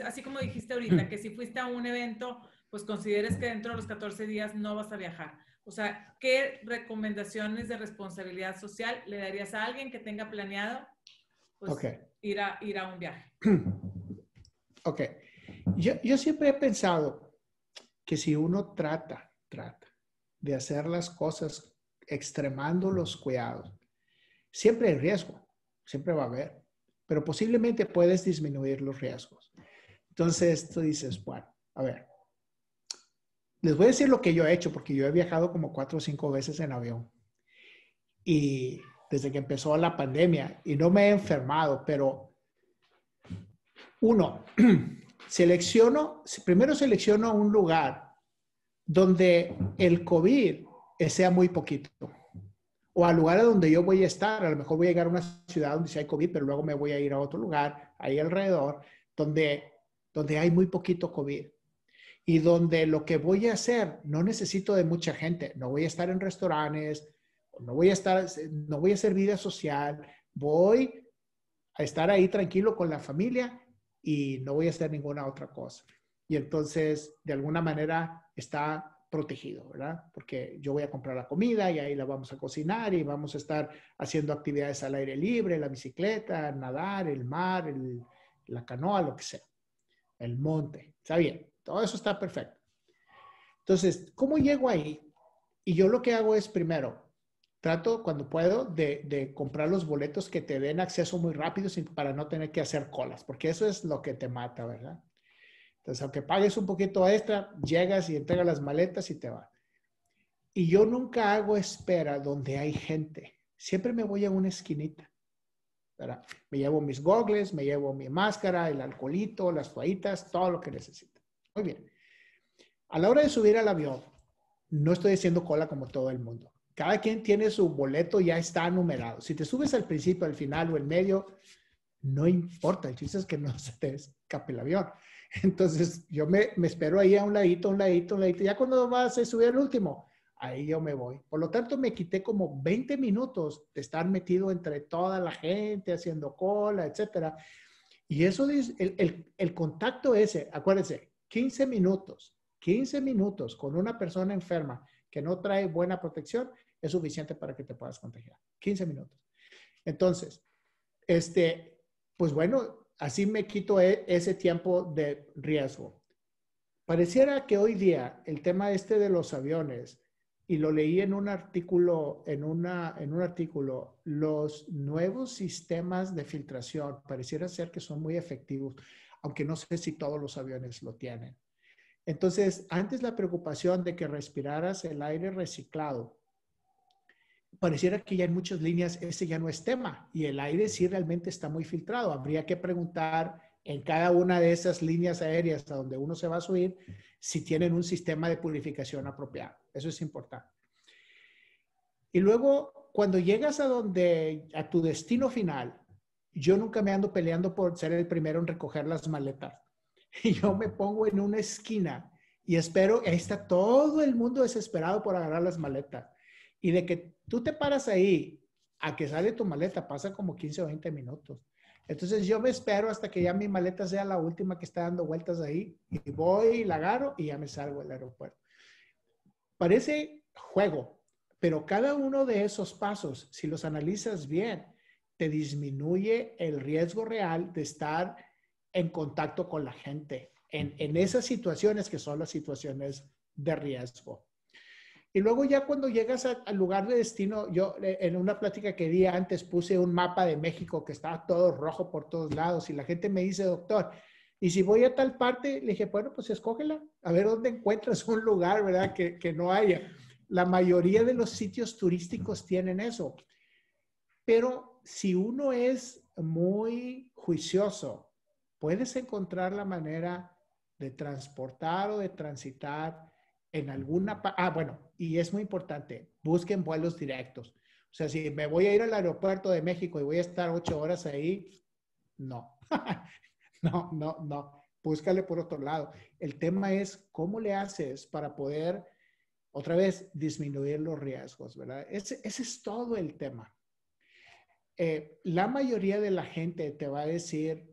S1: así como dijiste ahorita, que si fuiste a un evento, pues consideres que dentro de los 14 días no vas a viajar. O sea, ¿qué recomendaciones de responsabilidad social le darías a alguien que tenga planeado pues, ir a un viaje?
S2: Ok. Yo siempre he pensado que si uno trata de hacer las cosas extremando los cuidados, siempre hay riesgo, siempre va a haber, pero posiblemente puedes disminuir los riesgos. Entonces tú dices, bueno, a ver, les voy a decir lo que yo he hecho, porque yo he viajado como 4 o 5 veces en avión. Y desde que empezó la pandemia, y no me he enfermado, pero primero selecciono un lugar donde el COVID sea muy poquito. O al lugar donde yo voy a estar, a lo mejor voy a llegar a una ciudad donde sí hay COVID, pero luego me voy a ir a otro lugar, ahí alrededor, donde hay muy poquito COVID. Y donde lo que voy a hacer, no necesito de mucha gente, no voy a estar en restaurantes, no voy a hacer vida social, voy a estar ahí tranquilo con la familia y no voy a hacer ninguna otra cosa. Y entonces, de alguna manera, está protegido, ¿verdad? Porque yo voy a comprar la comida y ahí la vamos a cocinar y vamos a estar haciendo actividades al aire libre, la bicicleta, nadar, el mar, la canoa, lo que sea, el monte. Está bien, todo eso está perfecto. Entonces, ¿cómo llego ahí? Y yo lo que hago es, primero, trato cuando puedo de comprar los boletos que te den acceso muy rápido para no tener que hacer colas, porque eso es lo que te mata, ¿verdad? Entonces, aunque pagues un poquito extra, llegas y entregas las maletas y te vas. Y yo nunca hago espera donde hay gente. Siempre me voy a una esquinita, ¿verdad? Me llevo mis gogles, me llevo mi máscara, el alcoholito, las toallitas, todo lo que necesito. Muy bien. A la hora de subir al avión, no estoy haciendo cola como todo el mundo. Cada quien tiene su boleto, ya está numerado. Si te subes al principio, al final o en medio, no importa. El chiste es que no se te escape el avión. Entonces, yo me espero ahí a un ladito, un ladito, un ladito. Ya cuando vas a subir al último, ahí yo me voy. Por lo tanto, me quité como 20 minutos de estar metido entre toda la gente, haciendo cola, etcétera. Y eso, el contacto ese, acuérdense, 15 minutos con una persona enferma que no trae buena protección es suficiente para que te puedas contagiar. 15 minutos. Entonces, pues bueno, así me quito ese tiempo de riesgo. Pareciera que hoy día el tema de los aviones, y lo leí en un artículo, en un artículo, los nuevos sistemas de filtración pareciera ser que son muy efectivos, aunque no sé si todos los aviones lo tienen. Entonces, antes la preocupación de que respiraras el aire reciclado, pareciera que ya en muchas líneas ese ya no es tema y el aire sí realmente está muy filtrado. Habría que preguntar en cada una de esas líneas aéreas a donde uno se va a subir si tienen un sistema de purificación apropiado. Eso es importante. Y luego, cuando llegas a tu destino final, yo nunca me ando peleando por ser el primero en recoger las maletas. Y yo me pongo en una esquina y espero, ahí está todo el mundo desesperado por agarrar las maletas. Y de que tú te paras ahí a que sale tu maleta, pasa como 15 o 20 minutos. Entonces yo me espero hasta que ya mi maleta sea la última que está dando vueltas ahí y voy, la agarro y ya me salgo del aeropuerto. Parece juego, pero cada uno de esos pasos, si los analizas bien, te disminuye el riesgo real de estar en contacto con la gente en esas situaciones que son las situaciones de riesgo. Y luego ya cuando llegas al lugar de destino, yo en una plática que di antes puse un mapa de México que estaba todo rojo por todos lados y la gente me dice, doctor, y si voy a tal parte, le dije, bueno, pues escógela, a ver dónde encuentras un lugar, ¿verdad? Que no haya. La mayoría de los sitios turísticos tienen eso. Pero si uno es muy juicioso, puedes encontrar la manera de transportar o de transitar en alguna... bueno, y es muy importante, busquen vuelos directos. O sea, si me voy a ir al aeropuerto de México y voy a estar 8 horas ahí, no. No. Búscale por otro lado. El tema es cómo le haces para poder, otra vez, disminuir los riesgos, ¿verdad? Ese es todo el tema. La mayoría de la gente te va a decir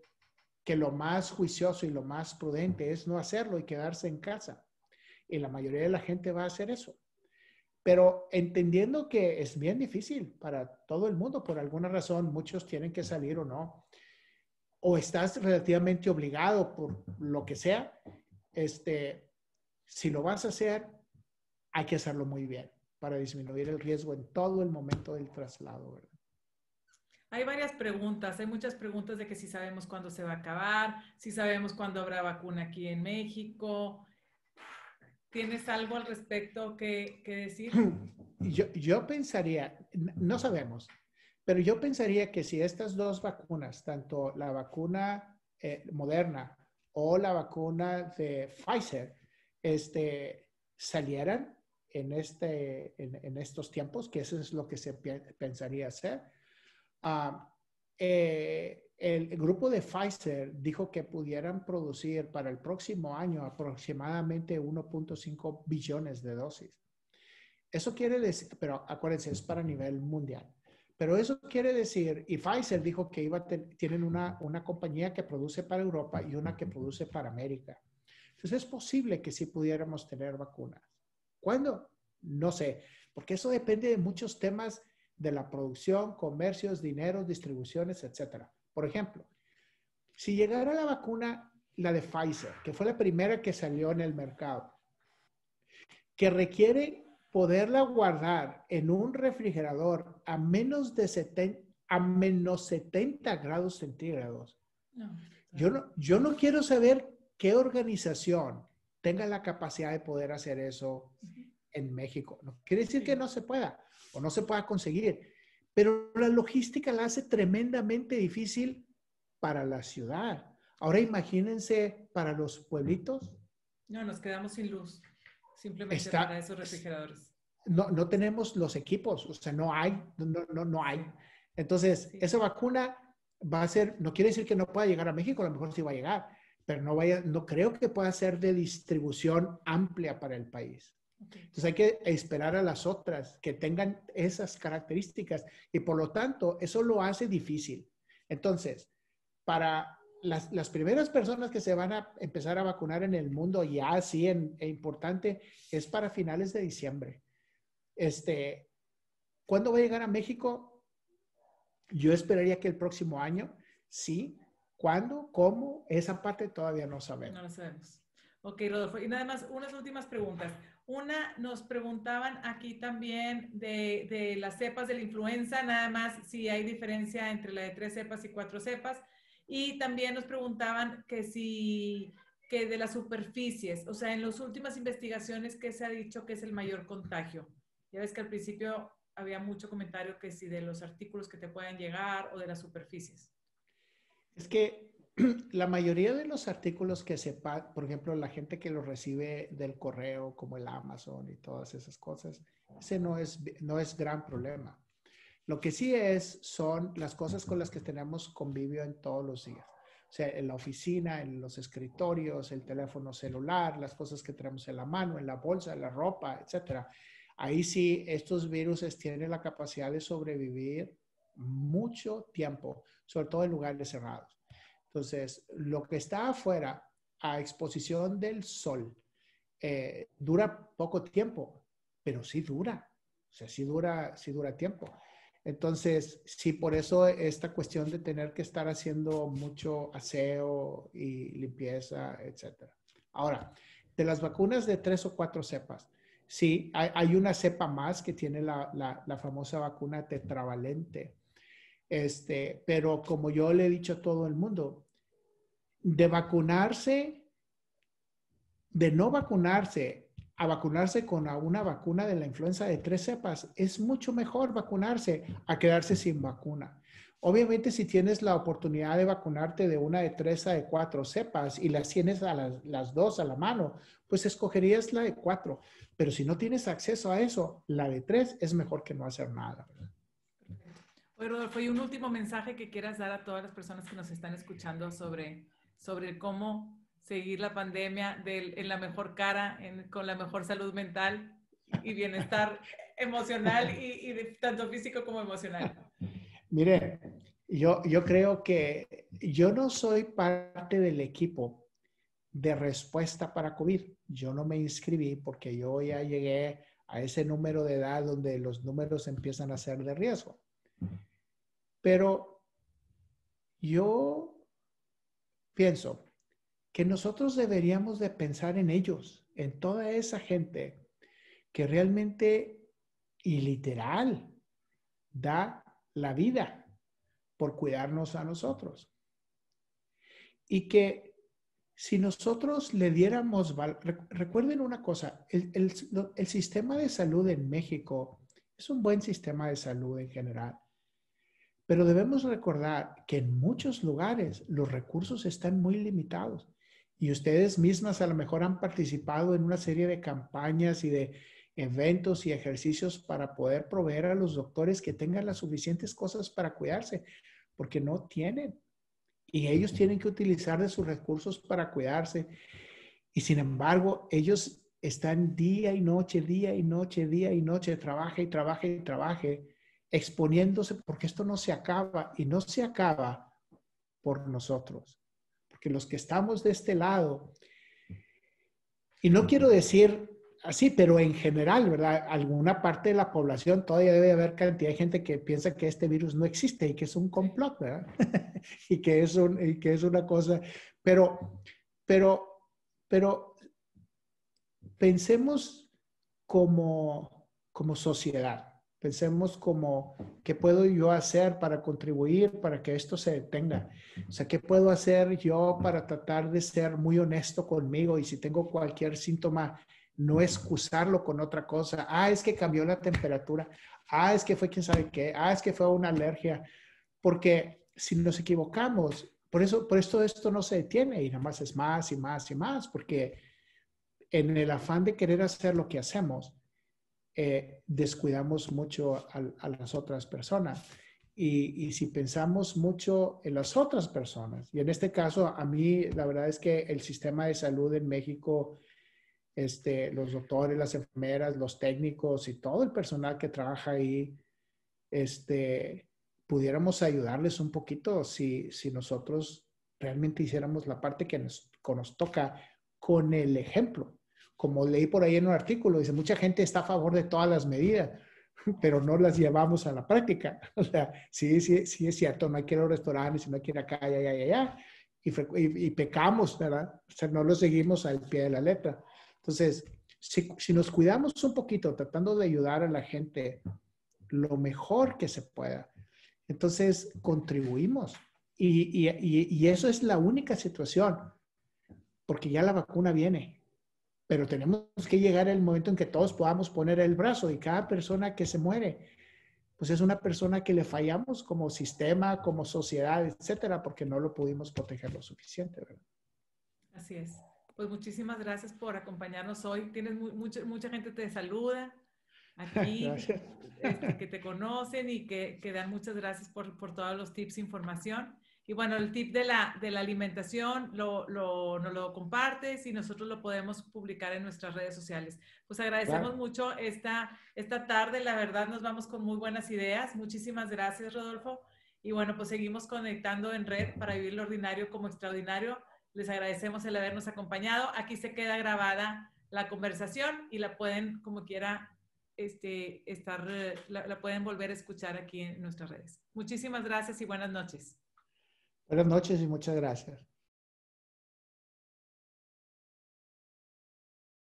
S2: que lo más juicioso y lo más prudente es no hacerlo y quedarse en casa. Y la mayoría de la gente va a hacer eso. Pero entendiendo que es bien difícil para todo el mundo, por alguna razón, muchos tienen que salir o no, o estás relativamente obligado por lo que sea, si lo vas a hacer, hay que hacerlo muy bien para disminuir el riesgo en todo el momento del traslado, ¿verdad?
S1: Hay varias preguntas, hay muchas preguntas de que si sabemos cuándo se va a acabar, si sabemos cuándo habrá vacuna aquí en México. ¿Tienes algo al respecto que decir?
S2: Yo pensaría, no sabemos, pero yo pensaría que si estas dos vacunas, tanto la vacuna Moderna o la vacuna de Pfizer, salieran en estos tiempos, que eso es lo que se pensaría hacer. El grupo de Pfizer dijo que pudieran producir para el próximo año aproximadamente 1.5 billones de dosis. Eso quiere decir, pero acuérdense, es para nivel mundial. Pero eso quiere decir, y Pfizer dijo que tienen una compañía que produce para Europa y una que produce para América. Entonces es posible que sí pudiéramos tener vacunas. ¿Cuándo? No sé, porque eso depende de muchos temas de la producción, comercios, dinero, distribuciones, etcétera. Por ejemplo, si llegara la vacuna, la de Pfizer, que fue la primera que salió en el mercado, que requiere poderla guardar en un refrigerador a menos 70 grados centígrados.
S1: No.
S2: Yo no quiero saber qué organización tenga la capacidad de poder hacer eso en México. No quiere decir que no se pueda o no se pueda conseguir, pero la logística la hace tremendamente difícil para la ciudad. Ahora imagínense para los pueblitos.
S1: No, nos quedamos sin luz, simplemente para esos refrigeradores.
S2: No tenemos los equipos, o sea, no hay. Entonces, esa vacuna va a ser, no quiere decir que no pueda llegar a México, a lo mejor sí va a llegar, pero no creo que pueda ser de distribución amplia para el país. Okay. Entonces hay que esperar a las otras que tengan esas características y por lo tanto eso lo hace difícil. Entonces, para las primeras personas que se van a empezar a vacunar en el mundo ya así importante es para finales de diciembre. ¿Cuándo va a llegar a México? Yo esperaría que el próximo año, sí. ¿Cuándo? ¿Cómo? Esa parte todavía no sabemos.
S1: No lo sabemos. Ok, Rodolfo. Y nada más, unas últimas preguntas. Una, nos preguntaban aquí también de las cepas de la influenza, nada más si hay diferencia entre la de 3 cepas y 4 cepas. Y también nos preguntaban que de las superficies, o sea, en las últimas investigaciones, ¿qué se ha dicho que es el mayor contagio? Ya ves que al principio había mucho comentario que si de los artículos que te pueden llegar o de las superficies.
S2: Es que la mayoría de los artículos que por ejemplo, la gente que los recibe del correo, como el Amazon y todas esas cosas, ese no es gran problema. Lo que sí son las cosas con las que tenemos convivio en todos los días. O sea, en la oficina, en los escritorios, el teléfono celular, las cosas que tenemos en la mano, en la bolsa, en la ropa, etcétera. Ahí sí, estos virus tienen la capacidad de sobrevivir mucho tiempo, sobre todo en lugares cerrados. Entonces, lo que está afuera a exposición del sol dura poco tiempo, pero sí dura. O sea, sí dura tiempo. Entonces, sí, por eso esta cuestión de tener que estar haciendo mucho aseo y limpieza, etcétera. Ahora, de las vacunas de 3 o 4 cepas, sí, hay una cepa más que tiene la famosa vacuna tetravalente. Pero como yo le he dicho a todo el mundo, de no vacunarse a vacunarse con una vacuna de la influenza de 3 cepas, es mucho mejor vacunarse a quedarse sin vacuna. Obviamente, si tienes la oportunidad de vacunarte de una de 3 a de 4 cepas y las tienes a las 2 a la mano, pues escogerías la de 4. Pero si no tienes acceso a eso, la de 3 es mejor que no hacer nada.
S1: Oye, Rodolfo, y un último mensaje que quieras dar a todas las personas que nos están escuchando sobre cómo seguir la pandemia en la mejor cara, con la mejor salud mental y bienestar emocional y tanto físico como emocional.
S2: Mire, yo creo que yo no soy parte del equipo de respuesta para COVID. Yo no me inscribí porque yo ya llegué a ese número de edad donde los números empiezan a ser de riesgo. Pero yo pienso que nosotros deberíamos de pensar en ellos, en toda esa gente que realmente y literal da la vida por cuidarnos a nosotros. Y que si nosotros le diéramos, recuerden una cosa, el sistema de salud en México es un buen sistema de salud en general, pero debemos recordar que en muchos lugares los recursos están muy limitados. Y ustedes mismas a lo mejor han participado en una serie de campañas y de eventos y ejercicios para poder proveer a los doctores que tengan las suficientes cosas para cuidarse, porque no tienen. Y ellos tienen que utilizar de sus recursos para cuidarse. Y sin embargo, ellos están día y noche, trabaje y trabaje y trabaje, exponiéndose porque esto no se acaba y no se acaba por nosotros. Porque los que estamos de este lado, y no quiero decir así, pero en general, ¿verdad? Alguna parte de la población todavía debe haber cantidad de gente que piensa que este virus no existe y que es un complot, ¿verdad? y que es una cosa, pero pensemos como sociedad. Pensemos como, ¿qué puedo yo hacer para contribuir para que esto se detenga? O sea, ¿qué puedo hacer yo para tratar de ser muy honesto conmigo? Y si tengo cualquier síntoma, no excusarlo con otra cosa. Ah, es que cambió la temperatura. Ah, es que fue quién sabe qué. Ah, es que fue una alergia. Porque si nos equivocamos, por esto esto no se detiene y nada más es más y más y más, porque en el afán de querer hacer lo que hacemos, descuidamos mucho a las otras personas. Y si pensamos mucho en las otras personas, y en este caso a mí la verdad es que el sistema de salud en México, los doctores, las enfermeras, los técnicos y todo el personal que trabaja ahí, pudiéramos ayudarles un poquito si nosotros realmente hiciéramos la parte que nos toca con el ejemplo. Como leí por ahí en un artículo, dice, mucha gente está a favor de todas las medidas, pero no las llevamos a la práctica. O sea, sí, sí, sí es cierto, no hay que ir a los restaurantes, no hay que ir acá, allá, allá, allá. Y pecamos, ¿verdad? O sea, no lo seguimos al pie de la letra. Entonces, si nos cuidamos un poquito, tratando de ayudar a la gente lo mejor que se pueda, entonces contribuimos. Y eso es la única situación, porque ya la vacuna viene, pero tenemos que llegar al momento en que todos podamos poner el brazo y cada persona que se muere, pues es una persona que le fallamos como sistema, como sociedad, etcétera, porque no lo pudimos proteger lo suficiente, ¿verdad?
S1: Así es. Pues muchísimas gracias por acompañarnos hoy. Tienes mucha gente te saluda aquí,
S2: Gracias.
S1: que te conocen y que dan muchas gracias por todos los tips e información. Y bueno, el tip de la alimentación nos lo compartes y nosotros lo podemos publicar en nuestras redes sociales. Pues agradecemos
S2: Claro.
S1: mucho esta tarde. La verdad, nos vamos con muy buenas ideas. Muchísimas gracias, Rodolfo. Y bueno, pues seguimos conectando en red para vivir lo ordinario como extraordinario. Les agradecemos el habernos acompañado. Aquí se queda grabada la conversación y la pueden, como quiera, la pueden volver a escuchar aquí en nuestras redes. Muchísimas gracias y buenas noches.
S2: Buenas noches y muchas gracias.